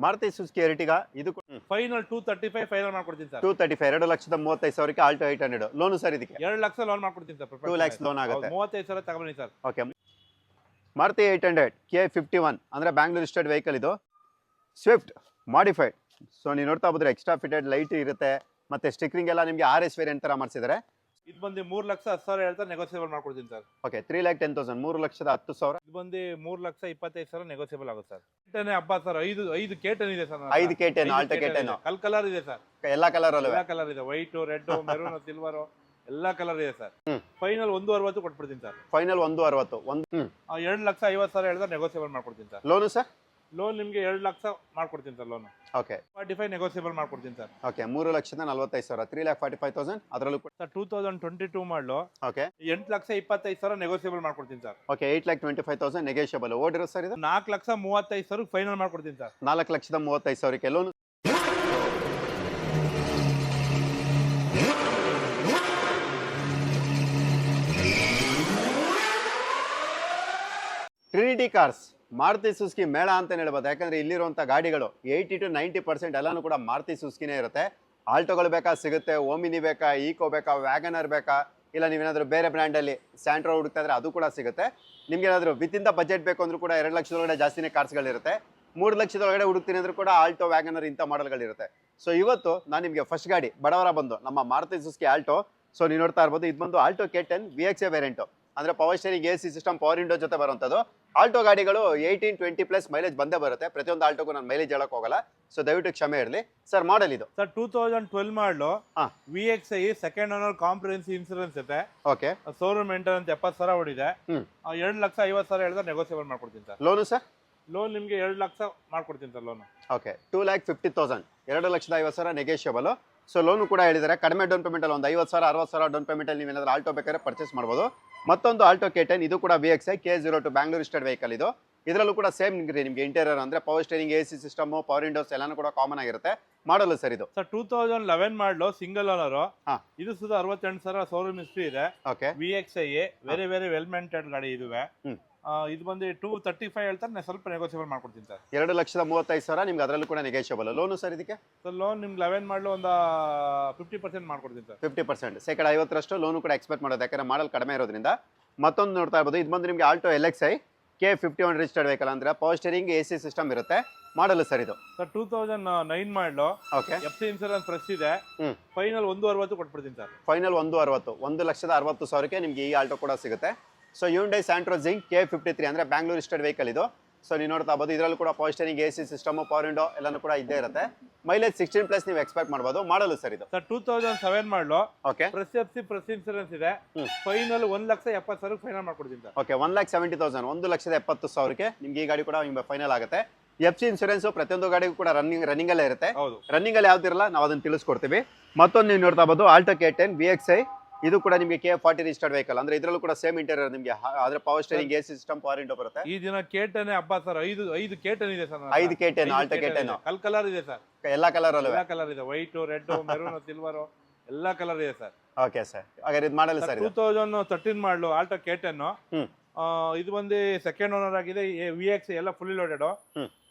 Maruti Suzuki Ertiga ಇದು final 235 final ಮಾಡ್ಕೊಡ್ತೀನಿ sir. 235 2,35,000ಕ್ಕೆ Alto 800 loan sir ಇದಕ್ಕೆ 2 ಲಕ್ಷ ಲೋನ್ ಮಾಡ್ಕೊಡ್ತೀನಿ ಸರ್. 2 lakhs ಲೋನ್ ಆಗುತ್ತೆ. 35,000 ತಗೊಳ್ಳಿ ಸರ್. ಓಕೆ. ಮಾರುತಿ 800 K51 ಅಂದ್ರೆ ಬ್ಯಾಂಗ್ಳೂರ್ ರಿಜಿಸ್ಟರ್ಡ್ ವೆಹಿಕಲ್ ಇದು. Swift modified. ಸೊ ನೀವು ನೋಡ್ತಾ ಹೋದ್ರೆ ಎಕ್ಸ್ಟ್ರಾ ಫಿಟೆಡ್ ಲೈಟ್ ಇರುತ್ತೆ ಮತ್ತೆ ಸ್ಟಿಕರಿಂಗ್ ಎಲ್ಲ ನಿಮಗೆ RS ವೇರಿಯಂಟ್ ತರ ಮಾಡಿಸಿದ್ದಾರೆ. ಇದು ಬಂದು 3,10,000 ಹೇಳ್ತಾರೆ, ನೆಗೋಸಿಯಬಲ್ ಮಾಡ್ಕೊಡ್ತೀನಿ ಸರ್. ಓಕೆ. 3,10,000 3,10,000. ಇದು ಬಂದು 3,25,000 ನೆಗೋಸಿಯಬಲ್ ಆಗುತ್ತೆ ಸರ್. ಕೇಟನೆ ಹಬ್ಬ ಸರ್. 5 ಕೇಟನ್ ಇದೆ sir. 5 K10 Alto K10 colour ಇದೆ ಸರ್. ಎಲ್ಲಾ ಕಲರ್ ಅಲ್ಲೂ ಎಲ್ಲಾ ಕಲರ್ ಇದೆ. ವೈಟ್, ರೆಡ್, ಮೆರೂನ್, ಸಿಲ್ವರ್ ಎಲ್ಲಾ ಕಲರ್ ಇದೆ ಸರ್. ಫೈನಲ್ 160 ಕೊಟ್ಬಿಡ್ತೀನಿ ಸರ್. ಫೈನಲ್ 160 2,50,000 ಹೇಳಿದ್ರೆ ನೆಗೋಸಿಯಬಲ್ ಮಾಡ್ಕೊಡ್ತೀನಿ ಸರ್. Loan sir? ಲೋನ್ ನಿಮಗೆ 2 ಲಕ್ಷ ಮಾಡ್ಕೊಡ್ತೀನಿ ಸರ್. Loan okay. 45 ನೆಗೋಸಿಯಬಲ್ ಮಾಡ್ಕೊಡ್ತೀನಿ ಸರ್. ಓಕೆ. 3,45,000 3,45,000 ಅದರಲ್ಲೂ ಸರ್ 2022 ಮಾಡಲು. ಓಕೆ. 8,25,000 ನೆಗೋಸಿಯಬಲ್ ಮಾಡ್ಕೊಡ್ತೀನಿ ಸರ್. ಓಕೆ. 8,25,000 ನೆಗೋಷಿಯಬಲ್. ಓಡಿರೋ ಸರ್ ಇದು 4,35,000 ಫೈನಲ್ ಮಾಡ್ಕೊಡ್ತೀನಿ ಸರ್. 4,35,000ಕ್ಕೆ loan. Trinity cars Maruti Suzuki ಮೇಳ ಅಂತ ಹೇಳ್ಬೋದು. ಯಾಕಂದ್ರೆ ಇಲ್ಲಿರುವಂಥ ಗಾಡಿಗಳು 80 to 90% ಎಲ್ಲಾನು ಕೂಡ ಮಾರುತಿ ಸುಜುಕಿನೇ ಇರುತ್ತೆ. ಆಲ್ಟೋಗಳು ಬೇಕಾ ಸಿಗುತ್ತೆ, ಓಮಿನಿ ಬೇಕಾ, ಈಕೋ ಬೇಕಾ, ವ್ಯಾಗನರ್ ಬೇಕಾ, ಇಲ್ಲ ನೀವೇನಾದರೂ ಬೇರೆ ಬ್ರ್ಯಾಂಡಲ್ಲಿ ಸ್ಯಾಂಟ್ರೋ ಹುಡುಕ್ತಾ ಇದ್ರೆ ಅದು ಕೂಡ ಸಿಗುತ್ತೆ. ನಿಮ್ಗೆ ಏನಾದರೂ ವಿತಿನ್ ದ ಬಜೆಟ್ ಬೇಕು ಅಂದ್ರೂ ಕೂಡ 2 ಲಕ್ಷದೊಳಗಡೆ ಜಾಸ್ತಿನೇ ಕಾರ್ಸ್ಗಳಿರುತ್ತೆ. 3 ಲಕ್ಷದೊಳಗಡೆ ಹುಡುಕ್ತೀನಿ ಅಂದ್ರೂ ಕೂಡ ಆಲ್ಟೋ, ವ್ಯಾಗನರ್ ಇಂಥ ಮಾಡೆಲ್ಗಳಿರುತ್ತೆ. ಸೊ ಇವತ್ತು ನಾನು ನಿಮಗೆ ಫಸ್ಟ್ ಗಾಡಿ ಬಡವರ ಬಂದು ನಮ್ಮ ಮಾರುತಿ ಸುಜುಕಿ ಆಲ್ಟೋ. ಸೊ ನೀವು ನೋಡ್ತಾ ಇರ್ಬೋದು, ಇದು ಬಂದು ಆಲ್ಟೋ K10 VXA ವೇರಿಯಂಟು. ಅಂದರೆ power steering, AC system, power window ಜೊತೆ ಬರುವಂಥದ್ದು. ಆಲ್ಟೋ ಗಾಡಿಗಳು 18-20+ ಮೈಲೇಜ್ ಬಂದೇ ಬರುತ್ತೆ. ಪ್ರತಿಯೊಂದು ಆಲ್ಟೋಗೂ ನಾನು ಮೈಲೇಜ್ ಹೇಳಕ್ ಹೋಗಲ್ಲ, ಸೊ ದಯವಿಟ್ಟು ಕ್ಷಮೆ ಇರಲಿ. ಸರ್ ಮಾಡಲ್ ಇದು ಸರ್ 2012 ಮಾಡಲು. VXI second owner comprehensive insurance ಇದೆ. ಓಕೆ. Showroom maintenance 70,000 ಹೊಡಿದೆ. 2,50,000 ಹೇಳಿದ್ರೆ ನೆಗೋಸಿಯಬಲ್ ಮಾಡ್ಕೊಡ್ತೀನಿ ಸರ್. Loan sir? ಲೋನ್ ನಿಮಗೆ 2 ಲಕ್ಷ ಮಾಡ್ಕೊಡ್ತೀನಿ sir. Loan okay. 2,50,000 2,50,000 negotiable. So loan ಕೂಡ ಹೇಳಿದ್ದಾರೆ. ಕಡಿಮೆ ಡೌನ್ ಪೇಮೆಂಟ್ ಅಲ್ಲಿ ಒಂದು 50,000 60,000 ಡೌನ್ ಪೇಮೆಂಟ್ ಅಲ್ಲಿ ನೀವೇನಾದ್ರೂ ಆಲ್ಟೋ ಬೇಕಾದ್ರೆ ಪರ್ಚೇಸ್ ಮಾಡ್ಬೋದು. ಮತ್ತೊಂದು ಆಲ್ಟೋ K10 ಇದು ಕೂಡ VXI K02 Bangalore registered vehicle ಇದು. ಇದರಲ್ಲೂ ಕೂಡ ಸೇಮ್ ನಿಮಗೆ ಇಂಟೀರಿಯರ್ ಅಂದ್ರೆ power steering, AC system, power Windows ಎಲ್ಲಾನು ಕೂಡ ಕಾಮನ್ ಆಗಿರುತ್ತೆ. ಮಾಡಲು ಸರ್ ಇದು ಸರ್ 2011 ಮಾಡಲು, ಸಿಂಗಲ್ ಓನರ್. ಇದು ಸುಧಾ 68,000 ಶೋರೂಮ್ ಹಿಸ್ಟ್ರಿ ಇದೆ. Okay. VXI very well maintained ಗಾಡಿ ಇದುವೆ. ಇದು ಬಂದು 235 ಹೇಳ್ತಾರೆ, ಸ್ವಲ್ಪ ನೆಗೋಸಿಯಬಲ್ ಮಾಡ್ಕೊಡ್ತೀನಿ ಸರ್. 2,35,000 ನಿಮ್ಗೆ ಅದರಲ್ಲೂ ಕೂಡ ನೆಗೋಷಿಯಬಲ್. ಲೋನು ಸರ್ ಇದಕ್ಕೆ? ಸರ್ ಲೋನ್ ನಿಮ್ಗೆ 11 ಮಾಡಲು ಒಂದು 50% ಮಾಡ್ಕೊಡ್ತೀನಿ ಸರ್. 50% ಶೇಕಡ 50ರಷ್ಟು ಲೋನು ಕೂಡ ಎಕ್ಸ್ಪೆಕ್ಟ್ ಮಾಡೋದು, ಯಾಕಂದ್ರೆ ಮಾಡಲ್ ಕಡಿಮೆ ಇರೋದ್ರಿಂದ. ಮತ್ತೊಂದು ನೋಡ್ತಾ ಇರ್ಬೋದು, ಇದು ಬಂದು ನಿಮಗೆ Alto LXI K51 registered vehicle. ಅಂದ್ರೆ ಪವರ್ ಸ್ಟೇರಿಂಗ್, AC ಸಿಸ್ಟಮ್ ಇರುತ್ತೆ. ಮಾಡಲು ಸರ್ ಇದು sir 2009 model. Okay. FC insurance fresh ಇದೆ. ಫೈನಲ್ 160 ಕೊಟ್ಬಿಡ್ತೀನಿ ಸರ್. ಫೈನಲ್ 160 1,60,000ಕ್ಕೆ ನಿಮ್ಗೆ ಈ ಆಲ್ಟೋ ಕೂಡ ಸಿಗುತ್ತೆ. So Hyundai Santro Zinc K53 ಅಂದ್ರೆ ಬ್ಯಾಂಗ್ಳೂರ್ ರಿಜಿಸ್ಟರ್ಡ್ ವೆಹಿಕಲ್ ಇದು. ಸೊ ನೀವು ನೋಡ್ತಾ ಇರ್ಬೋದು, ಇದರಲ್ಲೂ ಕೂಡ power steering, AC system, power window ಎಲ್ಲಾನು ಕೂಡ ಇದ್ದೇ ಇರುತ್ತೆ. ಮೈಲೇಜ್ 16+ ನೀವು ಎಕ್ಸ್ಪೆಕ್ಟ್ ಮಾಡ್ಬೋದು. ಮಾಡಲು ಸರ್ ಇದು ಸರ್ 2007 ಮಾಡಲು. Okay. Press FC press insurance ಇದೆ. ಫೈನಲ್ 1,70,000 ಫೈನಲ್ ಮಾಡ್ಕೊಡ್ತೀನಿ ಸರ್. ಓಕೆ. 1,70,000 1,70,000ಕ್ಕೆ ನಿಮ್ಗೆ ಈ ಗಾಡಿ ಕೂಡ ನಿಮ್ಗೆ ಫೈನಲ್ ಆಗುತ್ತೆ. FC ಇನ್ಸೂರೆನ್ಸ್ ಪ್ರತಿಯೊಂದು ಗಾಡಿಗೂ ಕೂಡ ರನ್ನಿಂಗ್ ಅಲ್ಲೇ ಇರುತ್ತೆ. ರನ್ನಿಂಗ್ ಅಲ್ಲಿ ಯಾವ್ದಿರಲ್ಲ, ನಾವು ಅದನ್ನ ತಿಳಿಸ್ಕೊಡ್ತೀವಿ. ಮತ್ತೊಂದು ನೀವು ನೋಡ್ತಾ ಇರ್ಬೋದು, ಆಲ್ಟೋ K10 VXI ಇದು ಕೂಡ ನಿಮಗೆ K40 ರಿಜಿಸ್ಟರ್ಡ್ ವೆಹಿಕಲ್. ಅಂದ್ರೆ ಇದರಲ್ಲೂ ಕೂಡ ಸೇಮ್ ಇಂಟೀರಿಯರ್ ನಿಮಗೆ. ಆದ್ರೆ power steering, AC system, power window ಬರುತ್ತೆ. ಈ ದಿನ K10 ಹಬ್ಬ ಸರ್. 5 K10 ಇದೆ sir. 5 K10 Alto K10 colour ಇದೆ ಸರ್. ಎಲ್ಲಾ ಕಲರ್ ಅಲ್ಲೂ ಎಲ್ಲಾ ಕಲರ್ ಇದೆ. ವೈಟ್, ರೆಡ್, ಮೆರೂನ್, ಸಿಲ್ವರ್ ಎಲ್ಲಾ ಕಲರ್ ಇದೆ ಸರ್. Okay sir. ಹಾಗಾದ್ರೆ ಇದು ಮಾಡಲ್ಲ ಸರ್. 2013 ಮಾಡಲು ಆಲ್ಟೋ K10. ಇದು ಬಂದು ಸೆಕೆಂಡ್ ಓನರ್ ಆಗಿದೆ. VXI ಎಲ್ಲ ಫುಲ್ಲಿ ಲೋಡೆಡ್.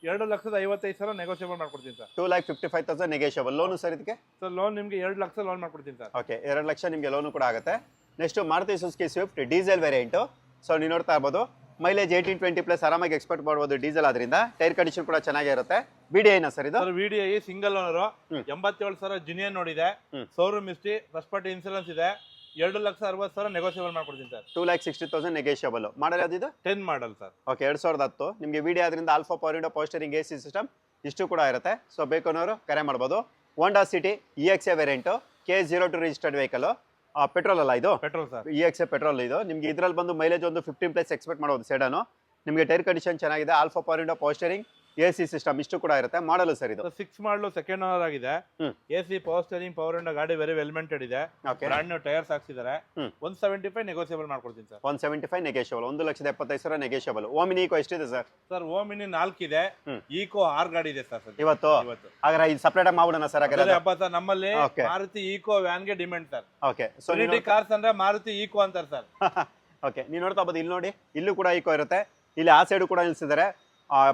2,55,000 ನೆಗೋಸಿಯಬಲ್ ಮಾಡ್ಕೊಡ್ತೀನಿ ಸರ್. 2,55,000 ನೆಗೋಷಿಯಬಲ್. ಲೋನು ಸರ್ ಇದಕ್ಕೆ? ಸರ್ ಲೋನ್ ನಿಮಗೆ 2 ಲಕ್ಷ ಲೋನ್ ಮಾಡ್ಕೊಡ್ತೀನಿ ಸರ್. ಓಕೆ. 2 ಲಕ್ಷ ನಿಮಗೆ ಲೋನು ಕೂಡ ಆಗುತ್ತೆ. Next Maruti Suzuki Swift diesel variant. So ನೀವು ನೋಡ್ತಾ ಇರ್ಬೋದು, ಮೈಲೇಜ್ 18-20+ ಆರಾಮಾಗಿ ಎಕ್ಸ್ಪೆಕ್ಟ್ ಮಾಡ್ಬೋದು ಡೀಸೆಲ್ ಆದ್ರಿಂದ. ಟೈರ್ ಕಂಡೀಷನ್ ಕೂಡ ಚೆನ್ನಾಗಿರುತ್ತೆ. VDI ಸರ್ ಇದು? VDI single owner. 87,000 ಜಿನಿಯನ್ ನೋಡಿದೆ. Showroom history, first party insurance ಇದೆ. 2,60,000 ನೆಗೋಸಿಯಬಲ್ ಮಾಡ್ಕೊಡ್ತೀನಿ ಸರ್. 2,60,000 ನೆಗೋಷಿಯಬಲ್. ಮಾಡಲ್ ಯಾವ್ದು? 10 ಮಾಡಲ್ ಸರ್. ಓಕೆ. 2010 ನಿಮಗೆ VDI ಆದ್ರಿಂದ alpha, power window, power steering, AC system ಇಷ್ಟು ಕೂಡ ಇರುತ್ತೆ. ಸೊ ಬೇಕು ಅನ್ನೋರು ಕರೆ ಮಾಡ್ಬೋದು. Honda City EXA variant K02 registered vehicle. Petrol ಅಲ್ಲ ಇದು? Petrol sir. EXA ಪೆಟ್ರೋಲ್ ಇದು. ನಿಮ್ಗೆ ಇದ್ರಲ್ಲಿ ಬಂದು ಮೈಲೇಜ್ ಒಂದು 15+ ಎಕ್ಸ್ಪೆಕ್ಟ್ ಮಾಡ್ಬೋದು. ಸೆಡಾನು ನಿಮಗೆ ಟೈರ್ ಕಂಡೀಷನ್ ಚೆನ್ನಾಗಿದೆ. All four, power window, power steering, AC system ಇಷ್ಟು ಕೂಡ ಇರುತ್ತೆ. ಮಾಡಲು ಸರ್ ಇದು 6 ಮಾಡಲು, ಸೆಕೆಂಡ್ ಓನರ್ ಆಗಿದೆ. AC, power steering, power window ಗಾಡಿ ವೆರಿ ವೆಲ್ ಮೇಂಟೆಡ್ ಇದೆ. ಬ್ರಾಂಡ್ ನ್ಯೂ ಟೈರ್ಸ್ ಹಾಕ್ಸಿದ್ದಾರೆ. 175 ನೆಗೋಸಿಯಬಲ್ ಮಾಡ್ಕೊಡ್ತೀನಿ sir. 175 negotiable. 1,75,000 negotiable. Omni Eeco ಎಷ್ಟಿದೆ ಸರ್? ಸರ್ ಓಮಿನಿ 4 ಇದೆ. ಈಕೋ 6 ಗಾಡಿ ಇದೆ ಸರ್ ಇವತ್ತು. ಹಾಗಾದ್ರೆ ಇದು ಸಪರೇಟ್ ಆಗಿ ಮಾಡೋಣ ಸರ್. ಹಬ್ಬ ಸರ್ ನಮ್ಮಲ್ಲಿ ಮಾರುತಿ ಈಕೋ ವ್ಯಾನ್ ಗೆ demand sir. Okay. Trinity cars ಅಂದ್ರೆ ಮಾರುತಿ ಈಕೋ ಅಂತಾರೆ ಸರ್. ಓಕೆ. ನೀವು ನೋಡ್ತಾ ಇರ್ಬೋದು, ಇಲ್ಲಿ ನೋಡಿ, ಇಲ್ಲೂ ಕೂಡ ಈಕೋ ಇರುತ್ತೆ. ಇಲ್ಲಿ ಆ ಸೈಡ್ ಕೂಡ ನಿಲ್ಸಿದ್ದಾರೆ,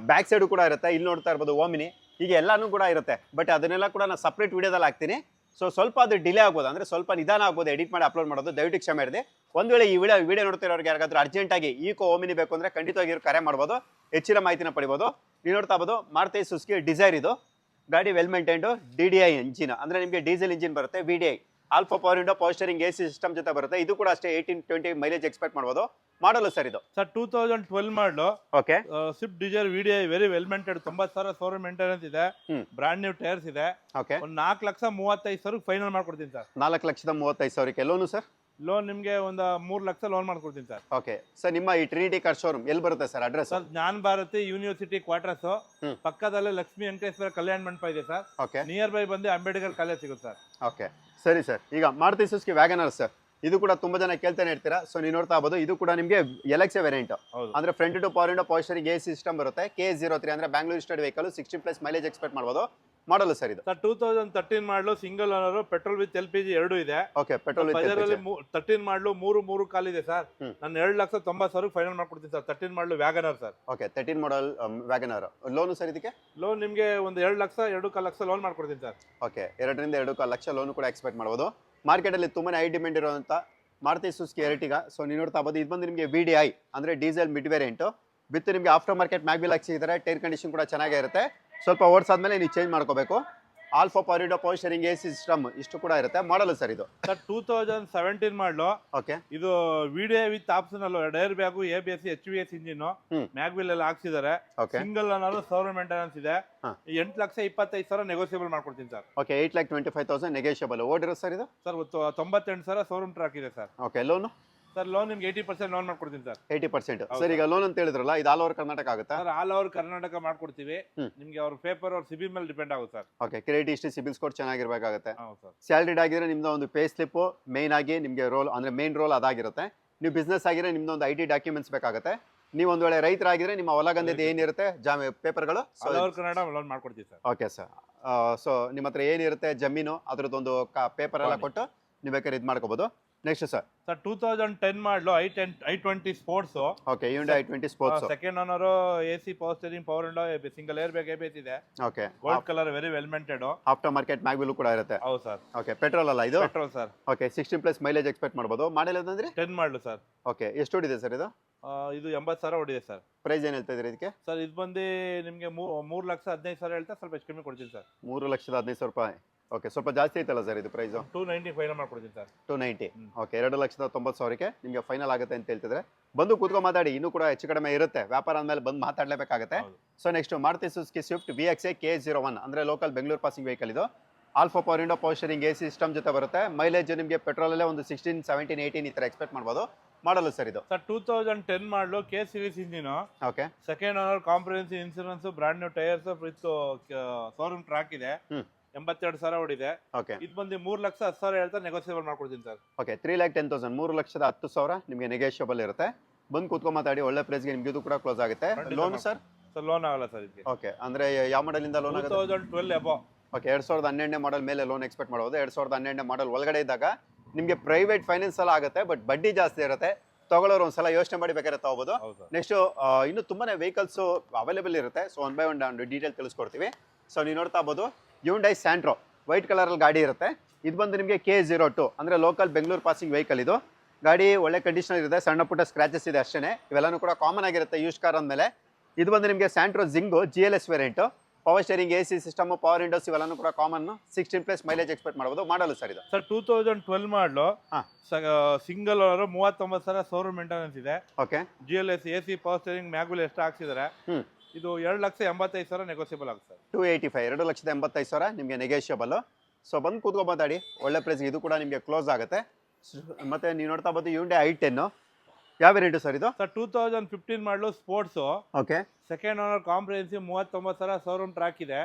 ಬ್ಯಾಕ್ ಸೈಡ್ ಕೂಡ ಇರುತ್ತೆ. ಇಲ್ಲಿ ನೋಡ್ತಾ ಇರ್ಬೋದು ಓಮಿನಿ. ಈಗ ಎಲ್ಲಾನು ಕೂಡ ಇರುತ್ತೆ. ಬಟ್ ಅದನ್ನೆಲ್ಲ ಕೂಡ ನಾನು ಸಪ್ರೇಟ್ ವಿಡಿಯೋದಲ್ಲಿ ಹಾಕ್ತೀನಿ. ಸೊ ಸ್ವಲ್ಪ ಅದು ಡಿಲೇ ಆಗ್ಬೋದು, ಅಂದರೆ ಸ್ವಲ್ಪ ನಿಧಾನ ಆಗ್ಬೋದು ಎಡಿಟ್ ಮಾಡಿ ಅಪ್ಲೋಡ್ ಮಾಡೋದು. ದಯವಿಟ್ಟು ಕ್ಷಮೆ ಇರಲಿ. ಒಂದು ವೇಳೆ ಈ ವಿಡಿಯೋ ನೋಡ್ತಿರೋರಿಗೆ ಯಾರಿಗಾದ್ರೂ ಅರ್ಜೆಂಟಾಗಿ ಈಕೋ ಓಮಿನಿ ಬೇಕು ಅಂದರೆ ಖಂಡಿತವಾಗಿ ಇವ್ರು ಕರೆ ಮಾಡ್ಬೋದು, ಹೆಚ್ಚಿನ ಮಾಹಿತಿನ ಪಡಿಬೋದು. ನೀವು ನೋಡ್ತಾ ಇರ್ಬೋದು ಮಾರುತಿ ಸುಜುಕಿ ಡಿಸೈರ್ ಇದು. ಗಾಡಿ ವೆಲ್ ಮೇಂಟೈನ್ಡು DDI ಇಂಜಿನ್, ಅಂದರೆ ನಿಮಗೆ ಡೀಸೆಲ್ ಇಂಜಿನ್ ಬರುತ್ತೆ. VDI alpha power window, power steering, AC system ಜೊತೆ ಬರುತ್ತೆ. ಇದು ಕೂಡ ಅಷ್ಟೇ 18-20 ಮೈಲೇಜ್ ಎಕ್ಸ್ಪೆಕ್ಟ್ ಮಾಡ್ಬೋದು. ಮಾಡಲು ಸರ್ ಇದು ಸರ್ 2012 ಮಾಡಲು. Okay. Swift Dzire VDI very well maintain, 90,000 showroom maintenance ಇದೆ. ಬ್ರಾಂಡ್ ನ್ಯೂ ಟೈರ್ಸ್ ಇದೆ. ಓಕೆ. ಒಂದು 4,35,000 ಫೈನಲ್ ಮಾಡ್ಕೊಡ್ತೀನಿ ಸರ್. 4,35,000 loan sir? ಲೋನ್ ನಿಮಗೆ ಒಂದು 3 ಲಕ್ಷ ಲೋನ್ ಮಾಡ್ಕೊಡ್ತೀನಿ ಸರ್. ಓಕೆ ಸರ್, ನಿಮ್ಮ ಈ ಟ್ರಿನಿಟಿ ಕಾರ್ ಶೋರೂಮ್ ಎಲ್ಲಿ ಬರುತ್ತೆ ಸರ್ ಅಡ್ರೆಸ್? ಸರ್ ಜ್ಞಾನ ಭಾರತಿ ಯೂನಿವರ್ಸಿಟಿ ಕ್ವಾರ್ಟರ್ಸ್ ಪಕ್ಕದಲ್ಲೇ ಲಕ್ಷ್ಮೀ ವೆಂಕಟೇಶ್ವರ ಕಲ್ಯಾಣ ಮಂಟಪ ಇದೆ ಸರ್. ಓಕೆ. ನಿಯರ್ ಬೈ ಬಂದು ಅಂಬೇಡ್ಕರ್ ಕಾಲೇಜ್ ಸಿಗುತ್ತೆ ಸರ್. ಓಕೆ ಸರಿ ಸರ್. ಈಗ ಮಾರುತಿ ಸುಜುಕಿ ವ್ಯಾಗನರ್ ಸರ್, ಇದು ಕೂಡ ತುಂಬಾ ಜನ ಕೇಳ್ತಾನೆ ಇರ್ತೀರಾ. ಸೊ ನೀವು ನೋಡ್ತಾ ಇರ್ಬೋದು, ಇದು ಕೂಡ ನಿಮಗೆ LXA ವೇರಿಯಂಟ್, ಅಂದ್ರೆ front two power window, power steering, AC system ಬರುತ್ತೆ. KA03 ಅಂದ್ರೆ Bangalore state vehicle, 60+ mileage expect ಮಾಡ್ಬೋದು. ಮಾಡಲು ಸರ್ ಇದು sir 2013 model, single owner, petrol with LPG ಎರಡು ಇದೆ. ಓಕೆ. ಪೆಟ್ರೋಲ್ ಬಜಾರ್ ಅಲ್ಲಿ 13 ಮಾಡಲು 3 ಕಾಲ್ ಇದೆ ಸರ್. ನಾನು 2,90,000 ಫೈನಲ್ ಮಾಡ್ಕೊಡ್ತೀನಿ ಸರ್. 13 ಮಾಡಲು ವ್ಯಾಗನರ್ ಸರ್. ಓಕೆ. 13 ಮಾಡಲ್ ವ್ಯಾಗನರ್ ಲೋನು ಸರ್ ಇದಕ್ಕೆ? ಲೋನ್ ನಿಮಗೆ ಒಂದು 2 ಲಕ್ಷ 2.5 ಲಕ್ಷ ಲೋನ್ ಮಾಡ್ಕೊಡ್ತೀನಿ ಸರ್. ಓಕೆ. 2ರಿಂದ 2.5 ಲಕ್ಷ ಲೋನ್ ಕೂಡ ಎಕ್ಸ್ಪೆಕ್ಟ್ ಮಾಡ್ಬೋದು. ಮಾರ್ಕೆಟ್ ಅಲ್ಲಿ ತುಂಬಾನೇ ಹೈ ಡಿಮ್ಯಾಂಡ್ ಇರುವಂತ ಮಾರುತಿ ಸುಜುಕಿ ಎರ್ಟಿಗಾ. ಸೊ ನೀವು ನೋಡ್ತಾ ಇರ್ಬೋದು, ಇದು ಬಂದು ನಿಮಗೆ VDI ಅಂದ್ರೆ ಡೀಸೆಲ್ ಮಿಡ್ ವೇರಿಯಂಟ್ ವಿತ್ ನಿಮಗೆ ಆಫ್ಟರ್ ಮಾರ್ಕೆಟ್ ಮ್ಯಾಗ್ವಿಲ್ ಹಾಕ್ಸಿದ್ದಾರೆ. ಟೈರ್ ಕಂಡೀಷನ್ ಕೂಡ ಚೆನ್ನಾಗೇ ಇರುತ್ತೆ. ಸ್ವಲ್ಪ ಓಡಿಸಾದ್ಮೇಲೆ ನೀವು ಚೇಂಜ್ ಮಾಡ್ಕೋಬೇಕು. All four power window, power steering, AC system ಇಷ್ಟು ಕೂಡ ಇರುತ್ತೆ. ಮಾಡಲು ಸರ್ ಇದು ಸರ್ 2017 ಮಾಡಲು. ಓಕೆ. ಇದು VDI with optional ಡೈರ್ bag, ABS, HVS engine, mag wheel ಎಲ್ಲ ಹಾಕ್ಸಿದ್ದಾರೆ. ಸಿಂಗಲ್ ಅನ್ನೋದು ಶೋರೂಮ್ ಮೇಂಟೆನೆನ್ಸ್ ಇದೆ. 8,25,000 ನೆಗೋಸಿಯಬಲ್ ಮಾಡ್ಕೊಡ್ತೀನಿ ಸರ್. ಓಕೆ. 8,25,000 ನೆಗೋಷಿಯಬಲ್. ಓಡಿರೋ ಸರ್ ಇದು? ಸರ್ 98,000 ಶೋರೂಮ್ ಟ್ರಾಕ್ ಇದೆ sir. Okay. Loan sir loan ನಿಮ್ಗೆ 80% ಲೋನ್ ಮಾಡ್ಕೊಡ್ತೀನಿ ಸರ್. 80%. ಸರ್ ಈಗ ಲೋನ್ ಅಂತ ಹೇಳಿದ್ರಲ್ಲ, ಇದು ಆಲ್ ಓವರ್ ಕರ್ನಾಟಕ ಆಗುತ್ತಾ? ಸರ್ ಆಲ್ ಓವರ್ ಕರ್ನಾಟಕ ಮಾಡ್ಕೊಡ್ತೀವಿ. ನಿಮ್ಗೆ ಅವ್ರ ಪೇಪರ್ ಅವ್ರ ಸಿಬಿಲ್ ಮೇಲೆ ಡಿಪೆಂಡ್ ಆಗುತ್ತೆ sir. Okay. Credit history, CIBIL score ಚೆನ್ನಾಗಿರ್ಬೇಕಾಗುತ್ತೆ. ಹೌದು ಸರ್. ಸ್ಯಾಲರಿಡ್ ಆಗಿದ್ರೆ ನಿಮ್ದು ಒಂದು ಪೇ ಸ್ಲಿಪ್ ಮೇನ್ ಆಗಿ ನಿಮಗೆ ರೋಲ್, ಅಂದ್ರೆ ಮೇನ್ ರೋಲ್ ಅದಾಗಿರುತ್ತೆ. ನೀವು ಬಿಸ್ನೆಸ್ ಆಗಿದ್ರೆ ನಿಮ್ದು ಒಂದು IT ಡಾಕ್ಯುಮೆಂಟ್ಸ್ ಬೇಕಾಗುತ್ತೆ. ನೀವು ಒಂದು ವೇಳೆ ರೈತರಾಗಿದ್ರೆ ನಿಮ್ಮ ಹೊಲಗಂದದ ಏನಿರುತ್ತೆ ಪೇಪರ್ಗಳು ಆಲ್ ಓವರ್ ಕರ್ನಾಟಕ ಲೋನ್ ಮಾಡ್ಕೊಡ್ತೀವಿ ಸರ್. Okay sir. ಸೊ ನಿಮ್ಮ ಹತ್ರ ಏನಿರುತ್ತೆ ಜಮೀನು, ಅದ್ರದ್ದೊಂದು ಪೇಪರ್ ಎಲ್ಲ ಕೊಟ್ಟು ನೀವು ಬೇಕಾದ್ರೆ ಇದು ಮಾಡ್ಕೋಬಹುದು. ನೆಕ್ಸ್ಟ್ ಸರ್ 2010 ಮಾಡಲು i20 sports. Okay. Hyundai i20 sports. Second owner, AC, power steering, power window, single air bag, ABS ಇದೆ. Okay. Gold colour, very well maintained. After market mag wheel ಕೂಡ ಇರುತ್ತೆ. ಹೌದು ಸರ್. ಓಕೆ. ಪೆಟ್ರೋಲ್ ಅಲ್ಲ ಇದು? Petrol sir. Okay. 16+ mileage expect ಮಾಡ್ಬೋದು. ಮಾಡಲ್ ಅಂದ್ರೆ 10 ಮಾಡಲು sir. Okay. ಎಷ್ಟು ಹೊಡಿದೆ ಸರ್ ಇದು? ಇದು 80,000 ಹೊಡಿದೆ ಸರ್. ಪ್ರೈಸ್ ಏನು ಹೇಳ್ತಾ ಇದ್ರಿ ಇದಕ್ಕೆ? ಸರ್ ಇದು ಬಂದು ನಿಮಗೆ 3,15,000 ಹೇಳ್ತಾ, ಸ್ವಲ್ಪ ಹೆಚ್ಚು ಕಮ್ಮಿ ಕೊಡ್ತೀನಿ ಸರ್. 3,15,000 ರೂಪಾಯಿ. ಓಕೆ. ಸ್ವಲ್ಪ ಜಾಸ್ತಿ ಐತಲ್ಲ ಸರ್ ಇದು ಪ್ರೈಸು? 290 ಫೈನಲ್ ಮಾಡ್ಕೊಡ್ತೀನಿ ಸರ್. 290. ಓಕೆ. 2,90,000ಕ್ಕೆ ನಿಮಗೆ ಫೈನಲ್ ಆಗುತ್ತೆ ಅಂತ ಹೇಳ್ತಿದ್ರೆ ಬಂದು ಕೂತ್ಕೊಂಡು ಮಾತಾಡಿ. ಇನ್ನೂ ಕೂಡ ಹೆಚ್ಚು ಕಡಿಮೆ ಇರುತ್ತೆ. ವ್ಯಾಪಾರ ಅಂದಮೇಲೆ ಬಂದು ಮಾತಾಡಲೇಬೇಕಾಗುತ್ತೆ. So next Maruti Suzuki Swift VXA KA01 ಅಂದ್ರೆ ಲೋಕಲ್ ಬೆಂಗಳೂರು ಪಾಸಿಂಗ್ ವೆಹಿಕಲ್ ಇದು. All four power window, power steering, AC system ಜೊತೆ ಬರುತ್ತೆ. ಮೈಲೇಜ್ ನಿಮಗೆ ಪೆಟ್ರೋಲಲ್ಲೇ ಒಂದು 16, 17, 18 ಈ ಥರ ಎಕ್ಸ್ಪೆಕ್ಟ್ ಮಾಡ್ಬೋದು. ಮಾಡಲು ಸರ್ ಇದು? ಸರ್ 2010 ಮಾಡಲು, K series engine. Okay. Second owner, comprehensive insurance, brand new tyres with showroom track ಇದೆ. 82,000 ಹೊಡಿದೆ. ಓಕೆ. ಇದು ಬಂದು 3,10,000 ಹೇಳ್ತಾ ನೆಗೋಸಿಯಬಲ್ ಮಾಡ್ಕೊಡ್ತೀನಿ ಸರ್. ಓಕೆ. 3,10,000, 3,10,000 ನಿಮಗೆ ನೆಗೋಷಿಯಬಲ್ ಇರುತ್ತೆ. ಬಂದು ಕೂತ್ಕೊಂಡು ಮಾತಾಡಿ. ಒಳ್ಳೆ ಪ್ರೈಸ್ಗೆ ನಿಮ್ಗೆ ಇದು ಕೂಡ ಕ್ಲೋಸ್ ಆಗುತ್ತೆ. Loan sir? ಸರ್ ಲೋನ್ ಆಗಲ್ಲ ಸರ್ ಇದಕ್ಕೆ. ಓಕೆ. ಅಂದ್ರೆ ಯಾವ ಮಾಡೆಲ್ ಇಂದ ಲೋನ್ ಆಗುತ್ತೆ? 2012 ಅಬೌವ್. ಓಕೆ. 2012ನೇ ಮಾಡೆಲ್ ಮೇಲೆ ಲೋನ್ ಎಕ್ಸ್ಪೆಕ್ಟ್ ಮಾಡ್ಬೋದು. 2012ನೇ ಮಾಡೆಲ್ ಒಳಗಡೆ ಇದ್ದಾಗ ನಿಮಗೆ ಪ್ರೈವೇಟ್ ಫೈನಾನ್ಸ್ ಎಲ್ಲ ಆಗುತ್ತೆ, ಬಟ್ ಬಡ್ಡಿ ಜಾಸ್ತಿ ಇರುತ್ತೆ. ತಗೊಳ್ಳೋರು ಒಂದ್ಸಲ ಯೋಚನೆ ಮಾಡಿ ಬೇಕಾದ್ರೆ ತಗೋಬಹುದು. ನೆಕ್ಸ್ಟ್ ಇನ್ನು ತುಂಬಾನೇ ವೆಹಿಕಲ್ಸ್ ಅವೈಲೇಬಲ್ ಇರುತ್ತೆ. ಸೊ 1 by 1 ಡೀಟೇಲ್ ತಿಳಿಸ್ಕೊಡ್ತೀವಿ. ಸೊ ನೀವು ನೋಡ್ತಾ ಇರ್ಬೋದು Hyundai Santro ವೈಟ್ ಕಲರ್ ಅಲ್ಲಿ ಗಾಡಿ ಇರುತ್ತೆ. ಇದು ಬಂದು ನಿಮಗೆ KA02 ಅಂದ್ರೆ ಲೋಕಲ್ ಬೆಂಗಳೂರು ಪಾಸಿಂಗ್ ವೆಹಿಕಲ್ ಇದು. ಗಾಡಿ ಒಳ್ಳೆ ಕಂಡೀಷನ್ ಇದೆ, ಸಣ್ಣ ಪುಟ್ಟ ಸ್ಕ್ರಾಚಸ್ ಇದೆ ಅಷ್ಟೇ. ಇವೆಲ್ಲನೂ ಕೂಡ ಕಾಮನ್ ಆಗಿರುತ್ತೆ ಯೂಸ್ ಕಾರ್ ಅಂದಮೇಲೆ. ಇದು ಬಂದು ನಿಮಗೆ Santro Zingo GLS variant. Power steering, AC system, power Windows ಇವೆಲ್ಲನೂ ಕೂಡ ಕಾಮನ್. 16+ ಮೈಲೇಜ್ ಎಕ್ಸ್ಪೆಕ್ಟ್ ಮಾಡ್ಬೋದು. ಮಾಡಲು ಸರ್ ಇದು? ಸರ್ 2012 ಮಾಡಲು, ಸಿಂಗಲ್ ಓನರ್, 39,000 ಶೋರೂಮ್ ಮೇಂಟೆನೆನ್ಸ್ ಇದೆ. Okay. GLS, AC, power steering, mag wheel ಎಷ್ಟು ಹಾಕ್ಸಿದ್ದಾರೆ. ಇದು 2,85,000 ನೆಗೋಸಿಯಬಲ್ ಆಗುತ್ತೆ ಸರ್. 285, 2,85,000 ನಿಮಗೆ ನೆಗೋಷಿಯಬಲ್. ಸೊ ಬಂದು ಕೂತ್ಕೊಂಡು ಮಾತಾಡಿ. ಒಳ್ಳೆ ಪ್ರೈಸ್ ಇದು ಕೂಡ ನಿಮಗೆ ಕ್ಲೋಸ್ ಆಗುತ್ತೆ. ಮತ್ತೆ ನೀವು ನೋಡ್ತಾ ಇರ್ಬೋದು Hyundai i10 ಯಾವ ವೇರಿಯಂಟ್ ಸರ್ ಇದು? ಸರ್ 2015 ಮಾಡಲು sports. Okay. Second owner, comprehensive, 39,000 showroom track ಇದೆ.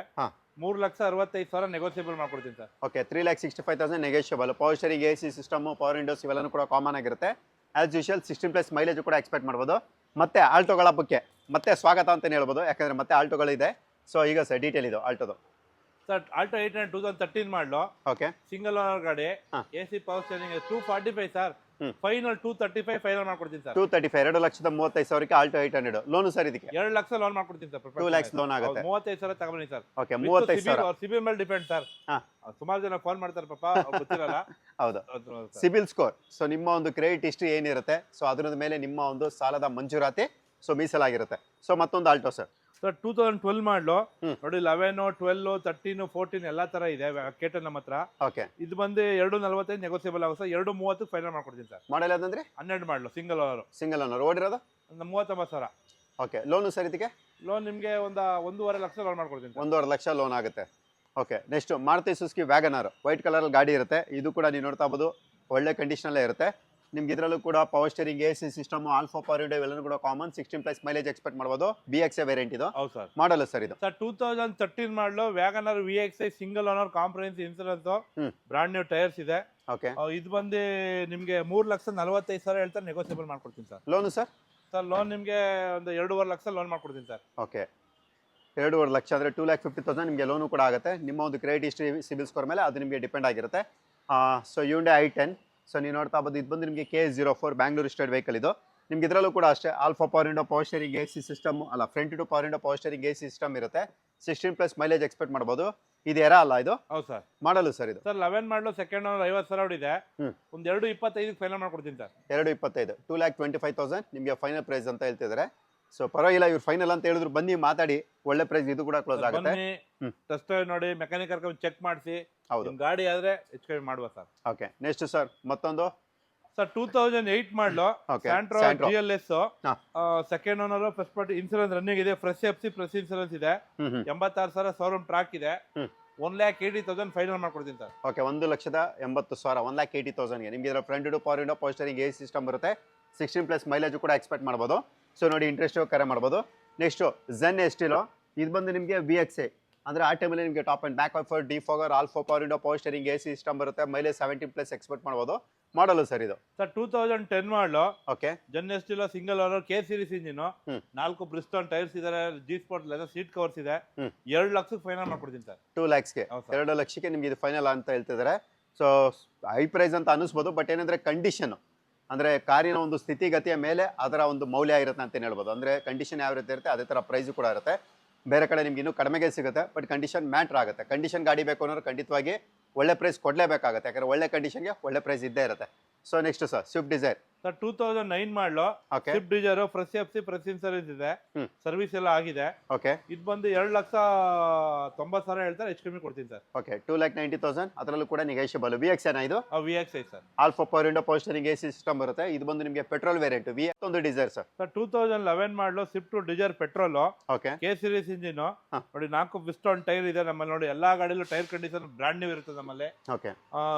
3,65,000 ನೆಗೋಸಿಯಬಲ್ ಮಾಡ್ಕೊಡ್ತೀನಿ sir. Okay. 3,65,000 negotiable. Power steering, AC system, power Windows ಇವೆಲ್ಲನೂ ಕೂಡ ಕಾಮನ್ ಆಗಿರುತ್ತೆ. ಆಸ್ ಯೂಶುವಲ್ 16+ ಮೈಲೇಜ್ ಕೂಡ ಎಕ್ಸ್ಪೆಕ್ಟ್ ಮಾಡ್ಬೋದು. ಮತ್ತೆ ಆಲ್ಟೋಗಳ ಬಗ್ಗೆ ಮತ್ತೆ ಸ್ವಾಗತ ಅಂತಲೇ ಹೇಳ್ಬೋದು, ಯಾಕಂದ್ರೆ ಮತ್ತೆ ಆಲ್ಟೋಗಳಿದೆ. ಸೊ ಈಗ ಸರ್ ಡೀಟೇಲ್ ಇದು ಆಲ್ಟೋದು. ಸರ್ ಆಲ್ಟೋ 800 2013 ಮಾಡಲು. ಓಕೆ. ಸಿಂಗಲ್ ಓನರ್ ಗಾಡಿ, AC, power steering, 245 sir. Final 235 final ಮಾಡ್ಕೊಡ್ತೀನಿ ಸರ್. 235 2,35,000ಕ್ಕೆ ಆಲ್ಟೋ 800 ಲೋನು ಸರ್ ಇದಕ್ಕೆ 2 ಲಕ್ಷ ಲೋನ್ ಮಾಡ್ಕೊಡ್ತೀನಿ ಸರ್. 2 lakhs ಲೋನ್ ಆಗುತ್ತೆ. 35,000 ತಗೊಂಡಿ ಸರ್. ಓಕೆ 35,000 ಸಿಬಿಲ್ ಮೇಲೆ ಡಿಪೆಂಡ್ ಸರ್. ಹಾ. ಸುಮಾರು ಜನ ಫೋನ್ ಮಾಡ್ತಾರೆ ಪಾಪ, ಅವ್ರಿಗೆ ಗೊತ್ತಿರಲ್ಲ. ಹೌದು, ಸಿಬಿಲ್ ಸ್ಕೋರ್. ಸೊ ನಿಮ್ಮ ಒಂದು ಕ್ರೆಡಿಟ್ ಹಿಸ್ಟ್ರಿ ಏನಿರುತ್ತೆ, ಸೊ ಅದ್ರ ಮೇಲೆ ನಿಮ್ಮ ಒಂದು ಸಾಲದ ಮಂಜೂರಾತಿ ಸೊ ಮೀಸಲಾಗಿರುತ್ತೆ. ಸೊ ಮತ್ತೊಂದು ಆಲ್ಟೋ ಸರ್. ಸರ್ 2012 ಮಾಡಲು ನೋಡಿ, 11, 12, 13, 14 ಎಲ್ಲಾ ತರ ಇದೆ ಕೇಟ ನಮ್ಮ ಹತ್ರ. ಓಕೆ, ಇದು ಬಂದು 245 ನೆಗೋಸಿಯಬಲ್ ಆಗುತ್ತೆ ಸರ್. 230 ಫೈನಲ್ ಮಾಡ್ಕೊಡ್ತೀನಿ ಸರ್. ಮಾಡಲ್ ಯಾವ್ದಂದ್ರೆ 12 ಮಾಡಲು ಸಿಂಗಲ್ ಓನರ್ ಓಡಿರೋದು ಒಂದು 39,000. ಓಕೆ, ಲೋನು ಸರ್ ಇದಕ್ಕೆ ಲೋನ್ ನಿಮಗೆ ಒಂದು 1.5 ಲಕ್ಷ ಲೋನ್ ಮಾಡ್ಕೊಡ್ತೀನಿ ಸರ್. 1.5 ಲಕ್ಷ ಲೋನ್ ಆಗುತ್ತೆ. Okay, next Maruti Suzuki WagonR white colour ಗಾಡಿ ಇರುತ್ತೆ. ಇದು ಕೂಡ ನೀವು ನೋಡ್ತಾ ಇರ್ಬೋದು, ಒಳ್ಳೆ ಕಂಡೀಷನಲ್ಲೇ ಇರುತ್ತೆ. ನಿಮ್ಗೆ ಇದರಲ್ಲೂ ಕೂಡ power steering, AC system, alpha power window ಇವೆಲ್ಲನೂ ಕೂಡ ಕಾಮನ್. 16+ ಮೈಲೇಜ್ ಎಕ್ಸ್ಪೆಕ್ಟ್ ಮಾಡಬಹುದು. BXA ವೇರಿಯಂಟ್ ಇದು. ಹೌದು ಸರ್. ಮಾಡಲ್ ಸರ್ ಇದು sir 2013 model WagonR VXI single owner comprehensive insurance, brand new tyres ಇದೆ. ಓಕೆ, ಇದು ಬಂದು ನಿಮಗೆ 3,45,000 ಹೇಳ್ತಾರೆ, ನೆಗೋಸಿಯಬಲ್ ಮಾಡ್ಕೊಡ್ತೀನಿ ಸರ್. ಲೋನು ಸರ್ ಲೋನ್ ನಿಮಗೆ ಒಂದು 2.5 ಲಕ್ಷ ಲೋನ್ ಮಾಡ್ಕೊಡ್ತೀನಿ ಸರ್. ಓಕೆ, 2.5 ಲಕ್ಷ ಅಂದರೆ 2,50,000 ನಿಮಗೆ ಲೋನು ಕೂಡ ಆಗುತ್ತೆ. ನಿಮ್ಮ ಒಂದು ಕ್ರೆಡಿಟ್ ಹಿಸ್ಟ್ರಿ ಸಿಬಿಲ್ ಸ್ಕೋರ್ ಮೇಲೆ ಅದು ನಿಮಗೆ ಡಿಪೆಂಡ್ ಆಗಿರುತ್ತೆ. So Hyundai i10. ಸೊ ನೀವು ನೋಡ್ತಾ ಇರ್ಬೋದು, ಇದು ಬಂದು ನಿಮಗೆ KA04 ಬ್ಯಾಂಗ್ಳೂರ್ ಸ್ಟೇಟ್ ವೆಹಿಕಲ್ ಇದು. ನಿಮ್ಗೆ ಇದರಲ್ಲೂ ಕೂಡ ಅಷ್ಟೇ all four power window, power steering, AC system ಅಲ್ಲ, front two power window, power steering, AC system ಇರುತ್ತೆ. 16+ ಮೈಲೇಜ್ ಎಕ್ಸ್ಪೆಕ್ಟ್ ಮಾಡ್ಬೋದು. ಇದು ಎರ ಅಲ್ಲ, ಇದು ಹೌದು ಸರ್. ಮಾಡಲು ಸರ್ ಇದು. ಸರ್ 11 ಮಾಡಲು ಸೆಕೆಂಡ್ ಓನರ್ 50,000 ಇದೆ. ಒಂದು 2.25 ಫೈನಲ್ ಮಾಡ್ಕೊಡ್ತೀನಿ ಸರ್. 2.25 2,25,000 ನಿಮಗೆ ಫೈನಲ್ ಪ್ರೈಸ್ ಅಂತ ಹೇಳ್ತಿದ್ದಾರೆ. ಸೊ ಪರವಾಗಿಲ್ಲ, ಇವ್ರು ಫೈನಲ್ ಅಂತ ಹೇಳಿದ್ರು, ಬನ್ನಿ ಮಾತಾಡಿ, ಒಳ್ಳೆ ಪ್ರೈಸ್ ಇದು ಕೂಡ ಕ್ಲೋಸ್ ಆಗುತ್ತೆ. ಟೆಸ್ಟ್ ಡ್ರೈವ್ ನೋಡಿ, ಮೆಕ್ಯಾನಿಕ್ ಕರ್ಕೊಂಡು ಚೆಕ್ ಮಾಡಿಸಿ. ಹೌದು, ಗಾಡಿ ಆದ್ರೆ ಹೆಚ್ಚು ಕಡಿಮೆ ಮಾಡುವ ಸರ್. ಓಕೆ, ನೆಕ್ಸ್ಟ್ ಸರ್ ಮತ್ತೊಂದು ಸರ್ 2008 ಮಾಡಲು Santro GLS second owner, first party insurance running ಇದೆ. ಫ್ರೆಶ್ FC ಫ್ರೆಶ್ ಇನ್ಸೂರೆನ್ಸ್ ಇದೆ. 86,000 ಶೋರೂಮ್ ಟ್ರಾಕ್ ಇದೆ. 1,80,000 ಫೈನಲ್ ಮಾಡ್ಕೊಡ್ತೀನಿ ಸರ್. ಓಕೆ, 1,80,000 1,80,000ಗೆ ನಿಮ್ಗೆ ಇದರ front two power window, power steering, AC system ಬರುತ್ತೆ. 16+ ಮೈಲೇಜ್ ಕೂಡ ಎಕ್ಸ್ಪೆಕ್ಟ್ ಮಾಡ್ಬೋದು. ಸೊ ನೋಡಿ, ಇಂಟ್ರೆಸ್ಟ್ ಕರೆ ಮಾಡ್ಬೋದು. Next Zen Estilo. ಇದು ಬಂದು ನಿಮಗೆ VXA ಅಂದರೆ ಆ ಟೈಮಲ್ಲಿ ನಿಮಗೆ top and back wiper, defogger, alpha power window, power steering, AC system ಬರುತ್ತೆ. ಮೈಲೇಜ್ 17+ ಎಕ್ಸ್ಪೆಕ್ಟ್ ಮಾಡ್ಬೋದು. ಮಾಡಲು ಸರ್ ಇದು. ಸರ್ 2010 ಮಾಡಲು okay, Zen Estilo single owner, K series engine, 4 ಬ್ರಿಸ್ಟೋನ್ tyres ಇದಾರೆ, G sport leather seat covers ಇದೆ. 2 ಲಕ್ಷಕ್ಕೆ final ಮಾಡ್ಕೊಡ್ತೀನಿ sir. 2 lakhsಗೆ 2 ಲಕ್ಷಕ್ಕೆ ನಿಮ್ಗೆ ಇದು ಫೈನಲ್ ಅಂತ ಹೇಳ್ತಿದ್ದಾರೆ. ಸೊ ಹೈ ಪ್ರೈಸ್ ಅಂತ ಅನಿಸ್ಬೋದು, ಬಟ್ ಏನಂದ್ರೆ ಕಂಡೀಷನ್ ಅಂದರೆ ಕಾರಿನ ಒಂದು ಸ್ಥಿತಿಗತಿಯ ಮೇಲೆ ಅದರ ಒಂದು ಮೌಲ್ಯ ಇರುತ್ತೆ ಅಂತ ಹೇಳ್ಬೋದು. ಅಂದರೆ ಕಂಡೀಷನ್ ಯಾವ ರೀತಿ ಇರುತ್ತೆ ಅದೇ ಥರ ಪ್ರೈಸು ಕೂಡ ಇರುತ್ತೆ. ಬೇರೆ ಕಡೆ ನಿಮ್ಗೆ ಇನ್ನೂ ಕಡಿಮೆಗೆ ಸಿಗುತ್ತೆ, ಬಟ್ ಕಂಡೀಷನ್ ಮ್ಯಾಟ್ರ್ ಆಗುತ್ತೆ. ಕಂಡೀಷನ್ ಗಾಡಿ ಬೇಕು ಅನ್ನೋರು ಖಂಡಿತವಾಗಿ ಒಳ್ಳೆ ಪ್ರೈಸ್ ಕೊಡಲೇಬೇಕಾಗುತ್ತೆ, ಯಾಕಂದರೆ ಒಳ್ಳೆ ಕಂಡೀಷನ್ಗೆ ಒಳ್ಳೆ ಪ್ರೈಸ್ ಇದ್ದೇ ಇರುತ್ತೆ. So next sir Swift Dzire. Sir 2009 ಮಾಡಲು Swift Dzire, fresh FC fresh insurance ಇದೆ, ಸರ್ವಿಸ್ ಎಲ್ಲ ಆಗಿದೆ. ಓಕೆ, ಇದು ಬಂದು 2,90,000 ಹೇಳ್ತಾರೆ, ಹೆಚ್ಚು ಕಮ್ಮಿ ಕೊಡ್ತೀನಿ ಸರ್. ಓಕೆ, 2,90,000 ಅದರಲ್ಲೂ ಕೂಡ ನೆಗೋಷಿಯಬಲ್. VXA ಇದು VXI sir. Alpha power window, power steering, AC system ಬರುತ್ತೆ. ಇದು ಬಂದು ನಿಮಗೆ ಪೆಟ್ರೋಲ್ ವೇರಿಯಂಟ್. ಒಂದು ಡಿಸೈರ್ ಸರ್. ಸರ್ 2011 ಮಾಡಲು Swift Dzire petrol, okay, K series engine ನೋಡಿ, 4 ಬ್ರಿಸ್ಟೋನ್ ಟೈರ್ ಇದೆ ನಮ್ಮಲ್ಲಿ. ನೋಡಿ, ಎಲ್ಲಾ ಗಾಡಿಲೂ ಟೈರ್ ಕಂಡೀಷನ್ ಬ್ರಾಂಡ್ ನ್ಯೂ ಇರುತ್ತೆ ನಮ್ಮಲ್ಲಿ. ಓಕೆ,